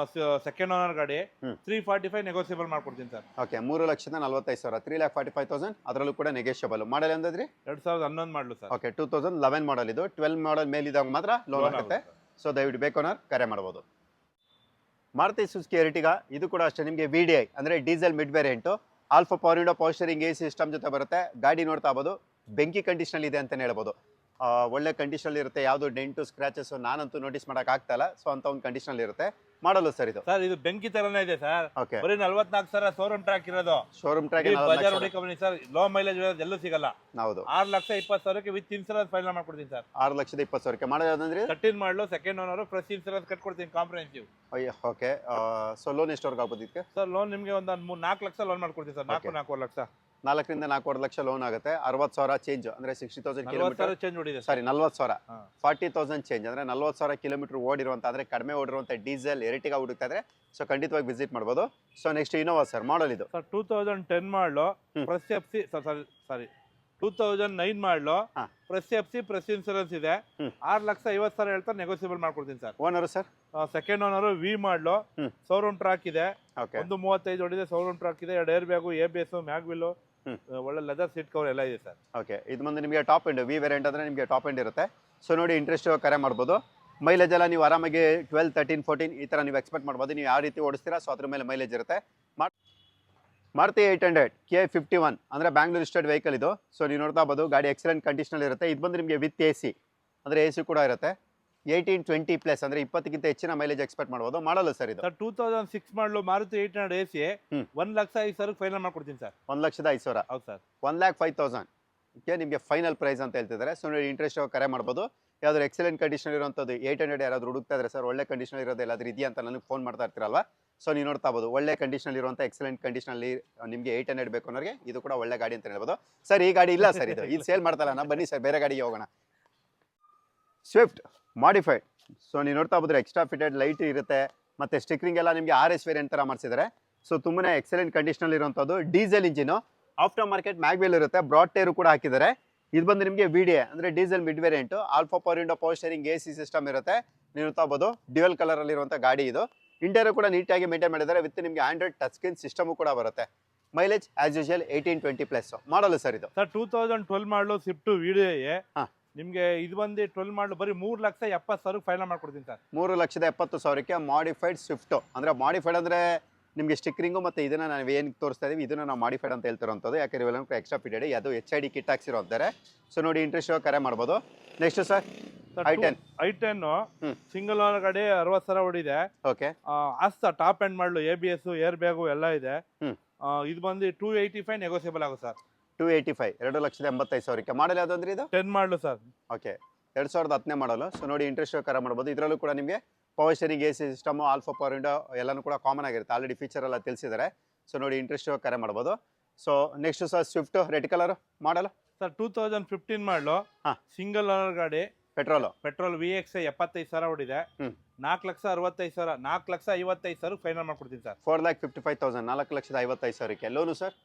ಸೆಕೆಂಡ್ ಓನರ್ ಗಾಡಿ. 345 ನೆಗೋಸಿಯಬಲ್ ಮಾಡ್ಕೊಡ್ತೀನಿ ಸರ್. ಓಕೆ, 3,45,000 3,45,000 ಅದರಲ್ಲೂ ಕೂಡ ನೆಗೋಷಿಯಬಲ್. ಮಾಡಲ್ ಎಂದ್ರಿ 2011 ಮಾಡಲು ಸರ್. ಓಕೆ, 2011 ಮಾಡಲ್ ಇದು. 12 ಮಾಡಲ್ ಮೇಲಿದಾಗ ಮಾತ್ರ ಲೋನ್ ಆಗುತ್ತೆ. ಸೊ ದಯವಿಟ್ಟು ಬೇಕೋನರ್ ಕರೆ ಮಾಡ್ಬೋದು. ಮಾರುತಿ ಸುಜುಕಿ ಎರ್ಟಿಗಾ ಇದು ಕೂಡ ಅಷ್ಟೇ ನಿಮಗೆ VDI ಅಂದರೆ diesel mid variant. Alpha power window, power steering, AC system ಜೊತೆ ಬರುತ್ತೆ. ಗಾಡಿ ನೋಡ್ತಾ ಇರ್ಬೋದು, ಬೆಂಕಿ ಕಂಡೀಷನಲ್ಲಿ ಇದೆ ಅಂತಲೇ ಹೇಳ್ಬೋದು. ಒಳ್ಳೆ ಕಂಡೀಷನಲ್ಲಿ ಇರುತ್ತೆ, ಯಾವುದು ಡೆಂಟು ಸ್ಕ್ರಾಚಸ್ ನಾನಂತೂ ನೋಟಿಸ್ ಮಾಡೋಕೆ ಆಗ್ತಾ ಇಲ್ಲ. ಸೊ ಅಂತ ಒಂದು ಕಂಡೀಷನಲ್ಲಿ ಇರುತ್ತೆ. ಮಾಡಲು ಸರ್ ಇದು. ಸರ್ ಇದು ಬೆಂಕಿ ತರನೇ ಇದೆ ಸರ್. ಓಕೆ, ಬರೀ 44,000 ಶೋರೂಮ್ ಟ್ರ್ಯಾಕ್ ಇರೋದು. ಶೋರೂಮ್ ಟ್ರ್ಯಾಕ್ ಬಜಾರ್ ಹೊಡಿ ಕಂಪನಿ ಸರ್. ಲೋ ಮೈಲೇಜ್ ಎಲ್ಲೂ ಸಿಗಲ್ಲ. ಹೌದು, 6,20,000ಕ್ಕೆ ವಿತ್ ಇನ್ಸೂರೆನ್ಸ್ ಫೈನಲ್ ಮಾಡ್ಕೊಡ್ತೀನಿ ಸರ್. 6,20,000ಕ್ಕೆ ಮಾಡೋದಂದ್ರೆ 13 model second owner, fresh insurance ಕಟ್ಕೊಡ್ತೀನಿ ಕಾಂಪ್ರಹೆನ್ಸಿವ್. ಓಕೆ, ಸೊ ಲೋನ್ ಎಷ್ಟವರೆಗೆ ಆಗ್ಬೋದು ಇದಕ್ಕೆ ಸರ್? ಲೋನ್ ನಿಮಗೆ ಒಂದು 4 ಲಕ್ಷ ಲೋನ್ ಮಾಡ್ಕೊಡ್ತೀನಿ ಸರ್. 4.25 ಲಕ್ಷ. 4ರಿಂದ 4.25 ಲಕ್ಷ ಲೋನ್ ಆಗುತ್ತೆ. 60,000 ಚೇಂಜ್ ಅಂದ್ರೆ 60,000 ಕಿಲೋಮೀಟರ್ ಚೇಂಜ್ ಓಡಿದೆ. ಸಾರಿ 40,000 40,000 ಚೇಂಜ್ ಅಂದ್ರೆ 40,000 ಕಿಲೋಮೀಟರ್ ಓಡಿರುವಂತ ಅಂದ್ರೆ ಕಡಿಮೆ ಓಡಿರುವಂತ ಡೀಸೆಲ್ ಎರ್ಟಿಗಾ ಹುಡುಕ್ತಾ ಇದ್ರೆ ಸೊ ಖಂಡಿತವಾಗಿ ವಿಸಿಟ್ ಮಾಡ್ಬೋದು. ಸೊ ನೆಕ್ಸ್ಟ್ ಇನೋವಾ ಸರ್, ಮಾಡಲ್ ಇದು ಸರ್ 2010 ಮಾಡಲು ಫ್ರೆಶ್ FC ಸಾರಿ 2009 ಮಾಡಲು ಫ್ರೆಶ್ FC ಫ್ರೆಶ್ ಇನ್ಸೂರೆನ್ಸ್ ಇದೆ. 6,50,000 ಹೇಳ್ತಾರೆ, ನೆಗೋಸಿಯಬಲ್ ಮಾಡ್ಕೊಡ್ತೀನಿ sir. Owner sir? Second owner ವಿ ಮಾಡಲು ಶೋರೂಮ್ ಟ್ರಾಕ್ ಇದೆ. 135 ಹೊಡಿದೆ, ಶೋರೂಮ್ ಟ್ರಾಕ್ ಇದೆ. 2 ಏರ್ ಬ್ಯಾಗು, ABS, ಮ್ಯಾಗ್ವಿಲ್, ಒಳ್ಳೆ ಲೆದರ್ ಸೀಟ್ ಕವರ್ ಎಲ್ಲ ಇದೆ ಸರ್. ಓಕೆ, ಇದು ಬಂದು ನಿಮಗೆ ಟಾಪ್ ಎಂಡ್ ವಿ ವೇರಿಯಂಟ್ ಅಂದ್ರೆ ನಿಮಗೆ ಟಾಪ್ ಎಂಡ್ ಇರುತ್ತೆ. ಸೊ ನೋಡಿ, ಇಂಟ್ರೆಸ್ಟ್ ಕರೆ ಮಾಡ್ಬೋದು. ಮೈಲೇಜ್ ಎಲ್ಲ ನೀವು ಆರಾಮಾಗಿ 12, 13, 14 ಈ ಥರ ನೀವು ಎಕ್ಸ್ಪೆಕ್ಟ್ ಮಾಡ್ಬೋದು. ನೀವು ಯಾವ ರೀತಿ ಓಡಿಸ್ತೀರಾ ಸೊ ಅದ್ರ ಮೇಲೆ ಮೈಲೇಜ್ ಇರುತ್ತೆ. ಮಾರುತಿ 800 K51 ಅಂದರೆ ಬ್ಯಾಂಗ್ಳೂರ್ ಸ್ಟೇಟ್ ವೆಹಿಕಲ್ ಇದು. ಸೊ ನೀವು ನೋಡ್ತಾ ಇರ್ಬೋದು, ಗಾಡಿ ಎಕ್ಸಲೆಂಟ್ ಕಂಡೀಷನಲ್ಲಿ ಇರುತ್ತೆ. ಇದು ಬಂದು ನಿಮಗೆ ವಿತ್ AC ಅಂದರೆ AC ಕೂಡ ಇರುತ್ತೆ. 1820 ಪ್ಲಸ್ ಅಂದ್ರೆ 20ಕ್ಕಿಂತ ಹೆಚ್ಚಿನ ಮೈಲೇಜ್ ಎಕ್ಸ್ಪೆಕ್ಟ್ ಮಾಡ್ಬೋದು. ಮಾಡಲ್ಲ ಸರ್ ಇದು ಸರ್ 2006 ಮಾಡಲು ಮಾರುತಿ 800 AC ಹ್ಮ್. 1,05,000 ಫೈನಲ್ ಮಾಡ್ಕೊಡ್ತೀನಿ ಸರ್. 1,05,000 ಹೌದು ಸರ್. 1,05,000 ನಿಮಗೆ ಫೈನಲ್ ಪ್ರೈಸ್ ಅಂತ ಹೇಳ್ತಿದ್ದಾರೆ. ಸೊ ನೋಡಿ ಇಂಟ್ರೆಸ್ಟ್ ಕರೆ ಮಾಡ್ಬೋದು. ಯಾವ್ದಾದ್ರು ಎಕ್ಸಲೆಂಟ್ ಕಂಡೀಷನ್ ಇರುವಂಥದ್ದು 800 ಯಾರಾದರೂ ಹುಡುಕ್ತಾ ಇದ್ರೆ ಸರ್ ಒಳ್ಳೆ ಕಂಡೀಷನ್ ಇರೋದು ಎಲ್ಲಾದ್ರೂ ಇದೆಯಾ ಅಂತ ನನಗೆ ಫೋನ್ ಮಾಡ್ತಾ ಇರ್ತೀರಲ್ವಾ. ಸೊ ನೀವು ನೋಡ್ತಾ ಬೋದು ಒಳ್ಳೆ ಕಂಡೀಷನ್ ಇರುವಂಥ ಎಕ್ಸಲೆಂಟ್ ಕಂಡೀಷನಲ್ಲಿ ನಿಮಗೆ 800 ಬೇಕು ಅನ್ನೋರಿಗೆ ಇದು ಕೂಡ ಒಳ್ಳೆ ಗಾಡಿ ಅಂತ ಹೇಳ್ಬೋದು. ಸರ್ ಈ ಗಾಡಿ ಇಲ್ಲ ಸರ್, ಇದು ಸೇಲ್ ಮಾಡ್ತಾರ ನಾ ಬನ್ನಿ ಸರ್ ಬೇರೆ ಗಾಡಿಗೆ ಹೋಗೋಣ. Swift modified. ಸೊ ನೀವು ನೋಡ್ತಾ ಹೋದ್ರೆ ಎಕ್ಸ್ಟ್ರಾ ಫಿಟೆಡ್ ಲೈಟ್ ಇರುತ್ತೆ, ಮತ್ತೆ ಸ್ಟಿಕರಿಂಗ್ ಎಲ್ಲ ನಿಮಗೆ RS ವೇರಿಯಂಟ್ ಥರ ಮಾಡಿಸಿದ್ದಾರೆ. ಸೊ ತುಂಬಾ ಎಕ್ಸಲೆಂಟ್ ಕಂಡೀಷನಲ್ಲಿ ಇರುವಂಥದ್ದು ಡೀಸೆಲ್ ಇಂಜಿನು, ಆಫ್ಟರ್ ಮಾರ್ಕೆಟ್ ಮ್ಯಾಗ್ವೇಲ್ ಇರುತ್ತೆ, ಬ್ರಾಡ್ ಟೈರು ಕೂಡ ಹಾಕಿದ್ದಾರೆ. ಇದು ಬಂದು ನಿಮಗೆ VDA ಅಂದರೆ diesel mid variant, all four power window, power steering, AC system ಇರುತ್ತೆ. ನೀವು ನೋಡ್ತಾ ಹೋಗ್ಬೋದು ಡ್ಯುಯಲ್ ಕಲರಲ್ಲಿ ಇರುವಂಥ ಗಾಡಿ ಇದು. ಇಂಟೀರಿಯರ್ ಕೂಡ ನೀಟಾಗಿ ಮೇಂಟೈನ್ ಮಾಡಿದ್ದಾರೆ, ವಿತ್ ನಿಮಗೆ ಆಂಡ್ರಾಯ್ಡ್ ಟಚ್ ಸ್ಕ್ರೀನ್ ಸಿಸ್ಟಮು ಕೂಡ ಬರುತ್ತೆ. ಮೈಲೇಜ್ ಆಸ್ ಯೂಶುವಲ್ 1820 ಪ್ಲಸ್ ಮಾಡಲು ಸರ್ ಇದು. ಸರ್ 2012 ಮಾಡಲು ಸ್ವಿಫ್ಟ್ VDA ಹಾ. ನಿಮಗೆ ಇದು ಬಂದು 12 ಮಾಡಲು ಬರೀ 3,70,000 ಫೈನಲ್ ಮಾಡ್ಕೊಡ್ತೀನಿ ಸರ್. 3,70,000ಕ್ಕೆ ಮಾಡಿಫೈಡ್ ಸ್ವಿಫ್ಟ್. ಅಂದರೆ ಮಾಡಿಫೈಡ್ ಅಂದರೆ ನಿಮಗೆ ಸ್ಟಿಕರಿಂಗು ಮತ್ತು ಇದನ್ನು ನಾವು ಏನು ತೋರಿಸ್ತಾ ಇದೀವಿ ಇದನ್ನು ನಾವು ಮಾಡಿಫೈಡ್ ಅಂತ ಹೇಳ್ತಿರೋಂಥದ್ದು. ಯಾಕಂದರೆ ಇವೆಲ್ಲ ಎಕ್ಸ್ಟ್ರಾ ಫಿಟೆಡ್, ಅದು HID ಕಿಟ್ ಹಾಕ್ಸಿರೋ ಅಂತಾರೆ. ಸೊ ನೋಡಿ ಇಂಟ್ರೆಸ್ಟ್ ಕರೆ ಮಾಡ್ಬೋದು. Next sir i10 single owner ಗಾಡಿ 60,000 ಹೊಡಿದೆ. ಓಕೆ ಅಸ್ತ ಟಾಪ್ ಎಂಡ್ ಮಾಡಲು ABS ಏರ್ ಬ್ಯಾಗು ಎಲ್ಲ ಇದೆ. ಹ್ಮ್. ಇದು ಬಂದು 285 ನೆಗೋಸಿಯಬಲ್ ಆಗುತ್ತೆ ಸರ್. 285 2,85,000ಕ್ಕೆ ಮಾಡಲ್ ಯಾವುದು ಅಂದ್ರೆ ಇದು 10 ಮಾಡಲು ಸರ್. ಓಕೆ 2010 ಮಾಡಲು. ಸೊ ನೋಡಿ ಇಂಟ್ರೆಸ್ಟ್ ಕರೆ ಮಾಡ್ಬೋದು. ಇದರಲ್ಲೂ ಕೂಡ ನಿಮಗೆ power steering, AC system, alpha power window ಎಲ್ಲನೂ ಕೂಡ ಕಾಮನ್ ಆಗಿರುತ್ತೆ, ಆಲ್ರೆಡಿ ಫೀಚರ್ ಎಲ್ಲ ತಿಳಿಸಿದ್ದಾರೆ. ಸೊ ನೋಡಿ ಇಂಟ್ರೆಸ್ಟ್ ಕರೆ ಮಾಡ್ಬೋದು. So next sir Swift red colour ಮಾಡಲು ಸರ್ 2015 ಮಾಡಲು ಹಾ. ಸಿಂಗಲ್ ಓನರ್ ಗಾಡಿ, ಪೆಟ್ರೋಲ್ VX 75,000 ಹೊಡಿದೆ. ಹ್ಮ್. 4,65,000 4,55,000 ಫೈನಲ್ ಮಾಡ್ಕೊಡ್ತೀನಿ ಸರ್. 4,55,000 4,55,000ಕ್ಕೆ. ಲೋನು ಸರ್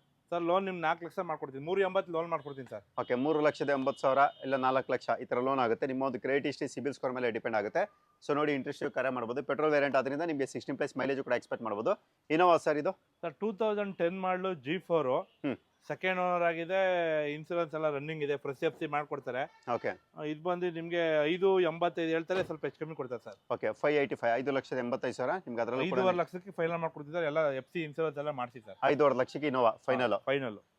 ಲೋನ್ ನಿಮ್ಗೆ 4 ಲಕ್ಷ ಮಾಡ್ಕೊಡ್ತೀನಿ, 380 ಲೋನ್ ಮಾಡ್ಕೊಡ್ತೀನಿ ಸರ್. ಓಕೆ 3,80,000 ಇಲ್ಲ 4 ಲಕ್ಷ ಈ ಥರ ಲೋನ್ ಆಗುತ್ತೆ. ನಿಮ್ಮ ಒಂದು ಕ್ರೆಡಿಟ್ ಹಿಸ್ಟ್ರಿ, ಸಿಬಿಲ್ ಸ್ಕೋರ್ ಮೇಲೆ ಡಿಪೆಂಡ್ ಆಗುತ್ತೆ. ಸೊ ನೋಡಿ ಇಂಟ್ರೆಸ್ಟ್ ಕರೆ ಮಾಡ್ಬೋದು. ಪೆಟ್ರೋಲ್ ವೇರಿಯಂಟ್ ಆದ್ರಿಂದ ನಿಮಗೆ 16+ ಮೈಲೇಜ್ ಕೂಡ ಎಕ್ಸ್ಪೆಕ್ಟ್ ಮಾಡ್ಬೋದು. ಇನೋವಾ ಸರ್ ಇದು ಸರ್ 2010 ಮಾಡಲು G4 ಹ್ಮ್. ಸೆಕೆಂಡ್ ಓನರ್ ಆಗಿದೆ, ಇನ್ಸೂರೆನ್ಸ್ ಎಲ್ಲ ರನ್ನಿಂಗ್ ಇದೆ, ಫ್ರೆಶ್ FC ಮಾಡ್ಕೊಡ್ತಾರೆ. ಓಕೆ ಇದು ಬಂದು ನಿಮಗೆ 585 ಹೇಳ್ತಾರೆ, ಸ್ವಲ್ಪ ಹೆಚ್ಚು ಕಮ್ಮಿ ಕೊಡ್ತಾರೆ ಸರ್. ಓಕೆ 585 5,85,000 ನಿಮ್ಗೆ ಅದರಲ್ಲೂ ಕೂಡ 5.5 ಲಕ್ಷಕ್ಕೆ ಫೈನಲ್ ಮಾಡ್ಕೊಡ್ತಿದ್ದಾರೆ, ಎಲ್ಲ FC ಇನ್ಸೂರೆನ್ಸ್ ಎಲ್ಲ ಮಾಡಿಸಿ ಸರ್. 5.5 ಲಕ್ಷಕ್ಕೆ ಇನೋವಾ ಫೈನಲ್.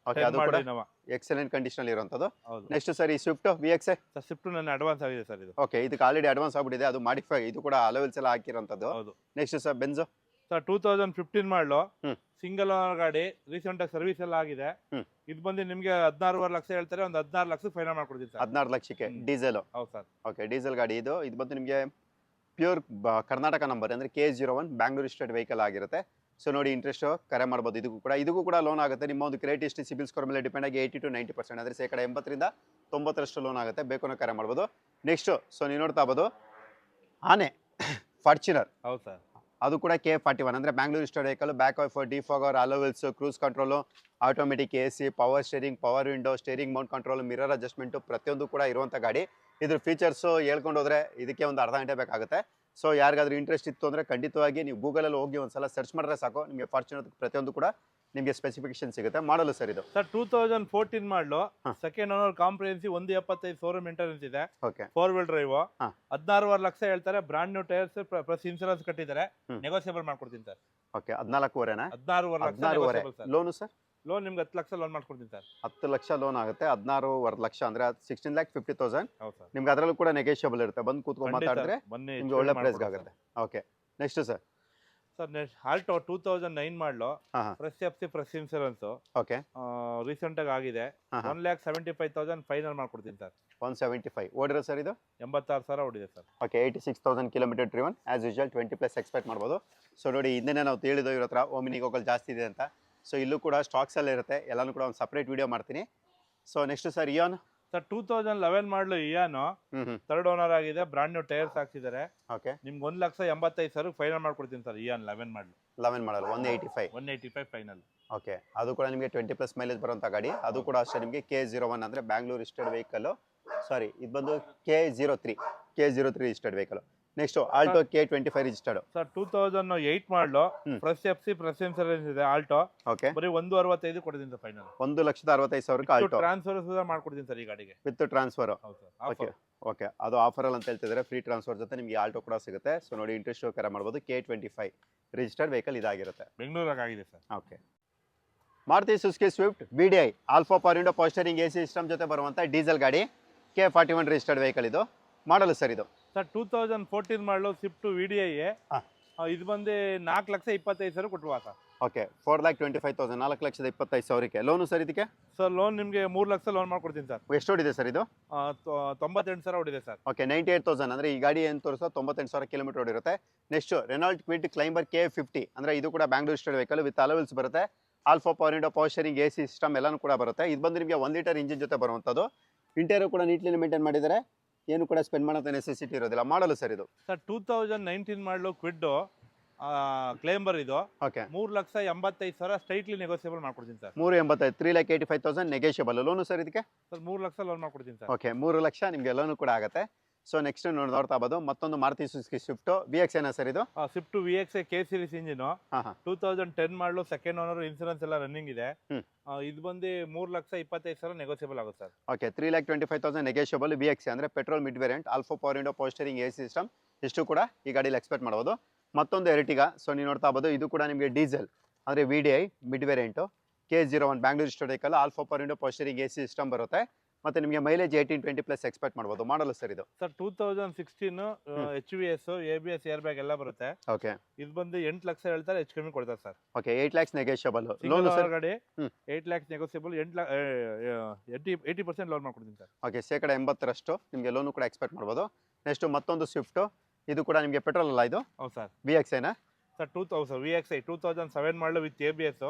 ಓಕೆ ಅದು ಕೂಡ ಎಕ್ಸಲೆಂಟ್ ಕಂಡೀಷನ್ ಇರುವಂತದ್ದು. ಹೌದು. ನೆಕ್ಸ್ಟ್ ಸರ್ ಈ ಸ್ವಿಫ್ಟ್ VX ಸರ್ ಸ್ವಿಫ್ಟ್ ನನ್ನ ಅಡ್ವಾನ್ಸ್ ಆಗಿದೆ ಸರ್ ಇದು. ಓಕೆ ಇದಕ್ಕೆ ಆಲ್ರೆಡಿ ಅಡ್ವಾನ್ಸ್ ಆಗ್ಬಿಟ್ಟಿದೆ, ಅದು ಮಾಡಿಫೈ, ಇದು ಕೂಡ ಅಲವೆಲ್ಸ್ ಎಲ್ಲ ಹಾಕಿರೋಂಥದ್ದು. ಹೌದು. ನೆಕ್ಸ್ಟ್ ಸರ್ ಬೆಂಜ್ ಸರ್ 2015 ಮಾಡಲು ಹ್ಮ್. ಸಿಂಗಲ್ ಓನರ್ ಗಾಡಿ, ರೀಸೆಂಟ್ ಆಗಿ ಸರ್ವಿಸ್ ಎಲ್ಲ ಆಗಿದೆ. ಹ್ಮ್. ಇದು ಬಂದು ನಿಮಗೆ 16.5 ಲಕ್ಷ ಹೇಳ್ತಾರೆ, ಒಂದು 16 ಲಕ್ಷಕ್ಕೆ ಫೈನಲ್ ಮಾಡ್ಕೊಡ್ತೀನಿ ಸರ್. 16 ಲಕ್ಷಕ್ಕೆ ಡೀಸೆಲ್. ಹೌದು ಸರ್. ಓಕೆ ಡೀಸೆಲ್ ಗಾಡಿ ಇದು. ಇದು ಬಂದು ನಿಮಗೆ ಪ್ಯೂರ್ ಕರ್ನಾಟಕ ನಂಬರ್ ಅಂದರೆ K01 ಬ್ಯಾಂಗ್ಳೂರ್ ಸ್ಟೇಟ್ ವೆಹಿಕಲ್ ಆಗಿರುತ್ತೆ. ಸೊ ನೋಡಿ ಇಂಟ್ರೆಸ್ಟ್ ಕರೆ ಮಾಡ್ಬೋದು. ಇದಕ್ಕೂ ಕೂಡ ಲೋನ್ ಆಗುತ್ತೆ. ನಿಮ್ಮ ಒಂದು ಕ್ರೆಡಿಟ್ ಹಿಸ್ಟ್ರಿ, ಸಿಬಿಲ್ ಸ್ಕೋರ್ ಮೇಲೆ ಡಿಪೆಂಡ್ ಆಗಿ 80 to 90% ಅಂದರೆ ಶೇಕಡ 80ರಿಂದ 90ರಷ್ಟು ಲೋನ್ ಆಗುತ್ತೆ. ಬೇಕು ಅನ್ನೋ ಕರೆ ಮಾಡ್ಬೋದು. ನೆಕ್ಸ್ಟ್ ಸೊ ನೀವು ನೋಡ್ತಾ ಇರ್ಬೋದು ಆನೆ ಫಾರ್ಚುನರ್. ಹೌದು ಸರ್. ಅದು ಕೂಡ K41 ಅಂದರೆ Bangalore state vehicle, back wiper, defogger, alloy wheels, cruise control, automatic AC, power steering, power window, steering mount control, mirror adjustment ಪ್ರತಿಯೊಂದು ಕೂಡ ಇರುವಂಥ ಗಾಡಿ. ಇದ್ರ ಫೀಚರ್ಸು ಹೇಳ್ಕೊಂಡು ಹೋದರೆ ಇದಕ್ಕೆ ಒಂದು ಅರ್ಧ ಗಂಟೆ ಬೇಕಾಗುತ್ತೆ. ಸೊ ಯಾರಿಗಾದ್ರೂ ಇಂಟ್ರೆಸ್ಟ್ ಇತ್ತು ಅಂದರೆ ಖಂಡಿತವಾಗಿ ನೀವು ಗೂಗಲಲ್ಲಿ ಹೋಗಿ ಒಂದ್ಸಲ ಸರ್ಚ್ ಮಾಡಿದ್ರೆ ಸಾಕು, ನಿಮಗೆ ಫಾರ್ಚುನರ್ ಪ್ರತಿಯೊಂದು ಕೂಡ ನಿಮಗೆ ಸ್ಪೆಸಿಫಿಕೇಶನ್ ಸಿಗುತ್ತೆ. ಮಾಡಲು ಸರ್ ಇದು ಸರ್ 2014 ಮಾಡಲು second owner comprehensive 175 showroom maintenance ಇದೆ. ಓಕೆ 4 ವೀಲ್ ಡ್ರೈವ್ 16.5 ಲಕ್ಷ ಹೇಳ್ತಾರೆ, brand new tyres plus insurance ಕಟ್ಟಿದ್ದಾರೆ, ನೆಗೋಸಿಯಬಲ್ ಮಾಡ್ಕೊಡ್ತೀನಿ sir. Okay 14.5 16.5 lakh loan sir. Loan ನಿಮ್ಗೆ 10 ಲಕ್ಷ ಲೋನ್ ಮಾಡ್ಕೊಡ್ತೀನಿ ಸರ್. 10 ಲಕ್ಷ ಲೋನ್ ಆಗುತ್ತೆ. 16.5 ಲಕ್ಷ ಅಂದರೆ 16,50,000. ಹೌದು ಸರ್. ನಿಮ್ಗೆ ಅದರಲ್ಲೂ ಕೂಡ ನೆಗೋಷಿಯಬಲ್ ಇರುತ್ತೆ, ಬಂದು ಕೂತ್ಕೊಂಡು ಮಾತಾಡಿದ್ರೆ ನಿಮ್ಗೆ ಒಳ್ಳೆ ಪ್ರೈಸ್ಗೆ ಆಗುತ್ತೆ. Okay next sir next Alto 2009 ಮಾಡಲು fresh FC fresh insurance. Okay recent ಆಗಿ ಆಗಿದೆ, 1,75,000 ಫೈನಲ್ ಮಾಡ್ಕೊಡ್ತೀನಿ ಸರ್. 175 ಓಡಿರೋ ಸರ್ ಇದು 86,000 ಹೊಡಿದೆ sir. Okay 86,000 kilometre driven, as usual 20+ expect ಮಾಡ್ಬೋದು. ಸೊ ನೋಡಿ ಹಿಂದೆ ನಾವು ತಿಳಿದೋ ಇರೋ ಹತ್ರ ಓಮಿನಿಗೆ ಹೋಗಲ್ ಜಾಸ್ತಿ ಇದೆ ಅಂತ. ಸೊ ಇಲ್ಲೂ ಕೂಡ ಸ್ಟಾಕ್ಸಲ್ಲಿ ಇರುತ್ತೆ, ಎಲ್ಲನೂ ಕೂಡ ಒಂದು ಸಪ್ರೇಟ್ ವಿಡಿಯೋ ಮಾಡ್ತೀನಿ. So next sir Ian sir 2011 ಮಾಡಲು ಇಯಾನು ಥರ್ಡ್ ಓನರ್ ಆಗಿದೆ, ಬ್ರಾಂಡ್ ನ್ಯೂ ಟೈರ್ಸ್ ಹಾಕ್ಸಿದ್ದಾರೆ. ಓಕೆ ನಿಮ್ಗೆ 1,85,000 ಫೈನಲ್ ಮಾಡ್ಕೊಡ್ತೀನಿ ಸರ್. ಇಯಾನ್ 11 ಮಾಡಲ್ 185 ಫೈನಲ್. ಓಕೆ ಅದು ಕೂಡ ನಿಮಗೆ 20+ ಮೈಲೇಜ್ ಬರುವಂಥ ಗಾಡಿ. ಅದು ಕೂಡ ಅಷ್ಟೇ ನಿಮಗೆ K01 ಅಂದರೆ ಬ್ಯಾಂಗ್ಳೂರ್ ಸ್ಟೇಟ್ ವೆಹಿಕಲ್. ಸಾರಿ ಇದು ಬಂದು K03 registered vehicle. Next Alto K25 registered sir 2008 ಮಾಡಲು ಫ್ರೆಶ್ FC ಫ್ರೆಶ್ ಇನ್ಸೂರೆನ್ಸ್ ಇದೆ ಆಲ್ಟೋ. ಓಕೆ ಬರೀ 165 ಕೊಡ್ತೀನಿ sir final. 1,65,000 Alto transfer Sudha ಮಾಡ್ಕೊಡ್ತೀನಿ ಸರ್ ಈ ಗಾಡಿಗೆ ವಿತ್ ಟ್ರಾನ್ಸ್ಫರ್. ಹೌದು ಸರ್. ಓಕೆ ಓಕೆ ಅದು ಆಫರಲ್ಲಿ ಅಂತ ಹೇಳ್ತಿದ್ದಾರೆ, ಫ್ರೀ ಟ್ರಾನ್ಸ್ಫರ್ ಜೊತೆ ನಿಮಗೆ ಆಲ್ಟೋ ಕೂಡ ಸಿಗುತ್ತೆ. ಸೊ ನೋಡಿ ಇಂಟ್ರೆಸ್ಟ್ ಕರೆ ಮಾಡ್ಬೋದು. K25 ರಿಜಿಸ್ಟರ್ಡ್ ವೆಹಿಕಲ್ ಇದಾಗಿರುತ್ತೆ, ಬೆಂಗಳೂರಾಗ ಆಗಿದೆ sir. Okay Maruti Suzuki Swift VDI alpha power window, power steering, AC system ಜೊತೆ ಬರುವಂಥ ಡೀಸೆಲ್ ಗಾಡಿ, K41 ರಿಜಿಸ್ಟರ್ಡ್ ವೆಹಿಕಲ್. ಇದು ಮಾಡಲು ಸರ್ ಇದು ಸರ್ 2014 ಮಾಡಲು ಸ್ವಿಫ್ಟ್ VDI ಇದು ಬಂದು 4,25,000 ಕೊಟ್ಟುವ ಸರ್. ಓಕೆ 4,25,000 4,25,000ಕ್ಕೆ ಲೋನು ಸರ್ ಇದಕ್ಕೆ? ಸರ್ ಲೋನ್ ನಿಮಗೆ 3 ಲಕ್ಷ ಲೋನ್ ಮಾಡ್ಕೊಡ್ತೀನಿ ಸರ್. ಎಷ್ಟು ಹೊಡಿದೆ ಸರ್ ಇದು? 98,000 ಹೊಡಿದೆ ಸರ್. ಓಕೆ 98,000 ಅಂದರೆ ಈ ಗಾಡಿ ಏನು ತೋರಿಸೋ 98,000 ಕಿಲೋಮೀಟರ್ ಹೊಡಿರುತ್ತೆ. Next Renault Kwid climber K50 ಅಂದರೆ ಇದು ಕೂಡ Bangalore state vehicle with alloy wheels ಬರುತ್ತೆ. All four power window, power steering, AC system ಎಲ್ಲನೂ ಕೂಡ ಬರುತ್ತೆ. ಇದು ಬಂದು ನಿಮಗೆ 1 ಲೀಟರ್ ಇಂಜಿನ್ ಜೊತೆ ಬರುವಂಥದ್ದು. ಇಂಟೀರಿಯರ್ ಕೂಡ ನೀಟ್ಲಿ ಮೇಂಟೈನ್ ಮಾಡಿದ್ದಾರೆ, ಏನು ಕೂಡ ಸ್ಪೆಂಡ್ ಮಾಡೋಂಥ ನೆಸೆಸಿಟಿ ಇರೋದಿಲ್ಲ. ಮಾಡಲು ಸರ್ ಇದು? ಸರ್ 2019 ಮಾಡಲು ಕ್ವಿಡ್ ಕ್ಲೈಂಬರ್ ಇದು. ಓಕೆ 3,85,000 ಸ್ಟ್ರೈಟ್ಲಿ ನೆಗೋಸಿಯಬಲ್ ಮಾಡ್ಕೊಡ್ತೀನಿ ಸರ್. 385 3,85,000 ನೆಗೋಷಿಯಬಲ್. ಲೋನು ಸರ್ ಇದಕ್ಕೆ? ಸರ್ 3 ಲಕ್ಷ ಲೋನ್ ಮಾಡ್ಕೊಡ್ತೀನಿ ಸರ್. ಓಕೆ 3 ಲಕ್ಷ ನಿಮಗೆ ಲೋನು ಕೂಡ ಆಗುತ್ತೆ. ಸೊ ನೆಕ್ಸ್ಟ್ ನೋಡ್ತಾ ಇರ್ಬೋದು ಮತ್ತೊಂದು ಮಾರುತಿ ಸುಜುಕಿ ಸ್ವಿಫ್ಟ್ VX ಏನಾ ಸರ್ ಇದು? Swift VX K series engine 2010 ಮಾಡಲು ಸೆಕೆಂಡ್ ಓನರ್, ಇನ್ಸೂರೆನ್ಸ್ ಎಲ್ಲ ರನ್ನಿಂಗ್ ಇದೆ. ಇದು ಬಂದು 3,25,000 ನೆಗೋಸಿಯಬಲ್ ಆಗುತ್ತೆ ಸರ್. ಓಕೆ 3,25,000 ನೆಗೋಷಿಯಬಲ್ VX ಅಂದರೆ petrol mid variant, all four power window, power steering, AC system ಇಷ್ಟು ಕೂಡ ಈ ಗಾಡಿಯಲ್ಲಿ ಎಕ್ಸ್ಪೆಕ್ಟ್ ಮಾಡ್ಬೋದು. ಮತ್ತೊಂದು ಎರ್ಟಿಗಾ. ಸೊ ನೀವು ನೋಡ್ತಾ ಇರ್ಬೋದು ಇದು ಕೂಡ ನಿಮಗೆ ಡೀಸೆಲ್ ಅಂದರೆ VDI mid variant, K01 Bangalore state vehicle, alpha power window, power steering, AC system ಬರುತ್ತೆ. ಮತ್ತೆ ನಿಮಗೆ ಮೈಲೇಜ್ 18-20+ ಎಕ್ಸ್ಪೆಕ್ಟ್ ಮಾಡ್ಬೋದು. ಮಾಡಲು ಸರ್ ಇದು? Sir 2016 HVS, ABS, air bag ಎಲ್ಲ ಬರುತ್ತೆ. ಓಕೆ ಇದು ಬಂದು 8 ಲಕ್ಷ ಹೇಳ್ತಾರೆ, ಹೆಚ್ಚು ಕಮ್ಮಿ ಕೊಡ್ತಾರೆ sir. Okay 8 lakhs negotiable. Loan sir ಗಾಡಿ 8 lakhs ನೆಗೋಸಿಯಬಲ್, 80% ಲೋನ್ ಮಾಡ್ಕೊಡ್ತೀನಿ ಸರ್. ಓಕೆ 80% ನಿಮಗೆ ಲೋನು ಕೂಡ ಎಕ್ಸ್ಪೆಕ್ಟ್ ಮಾಡ್ಬೋದು. ನೆಕ್ಸ್ಟ್ ಮತ್ತೊಂದು ಸ್ವಿಫ್ಟ್, ಇದು ಕೂಡ ನಿಮಗೆ ಪೆಟ್ರೋಲ್ ಅಲ್ಲ ಇದು? ಹೌದು ಸರ್. VX ಏನಾ sir? 2000 VXI 2007 model with ABS,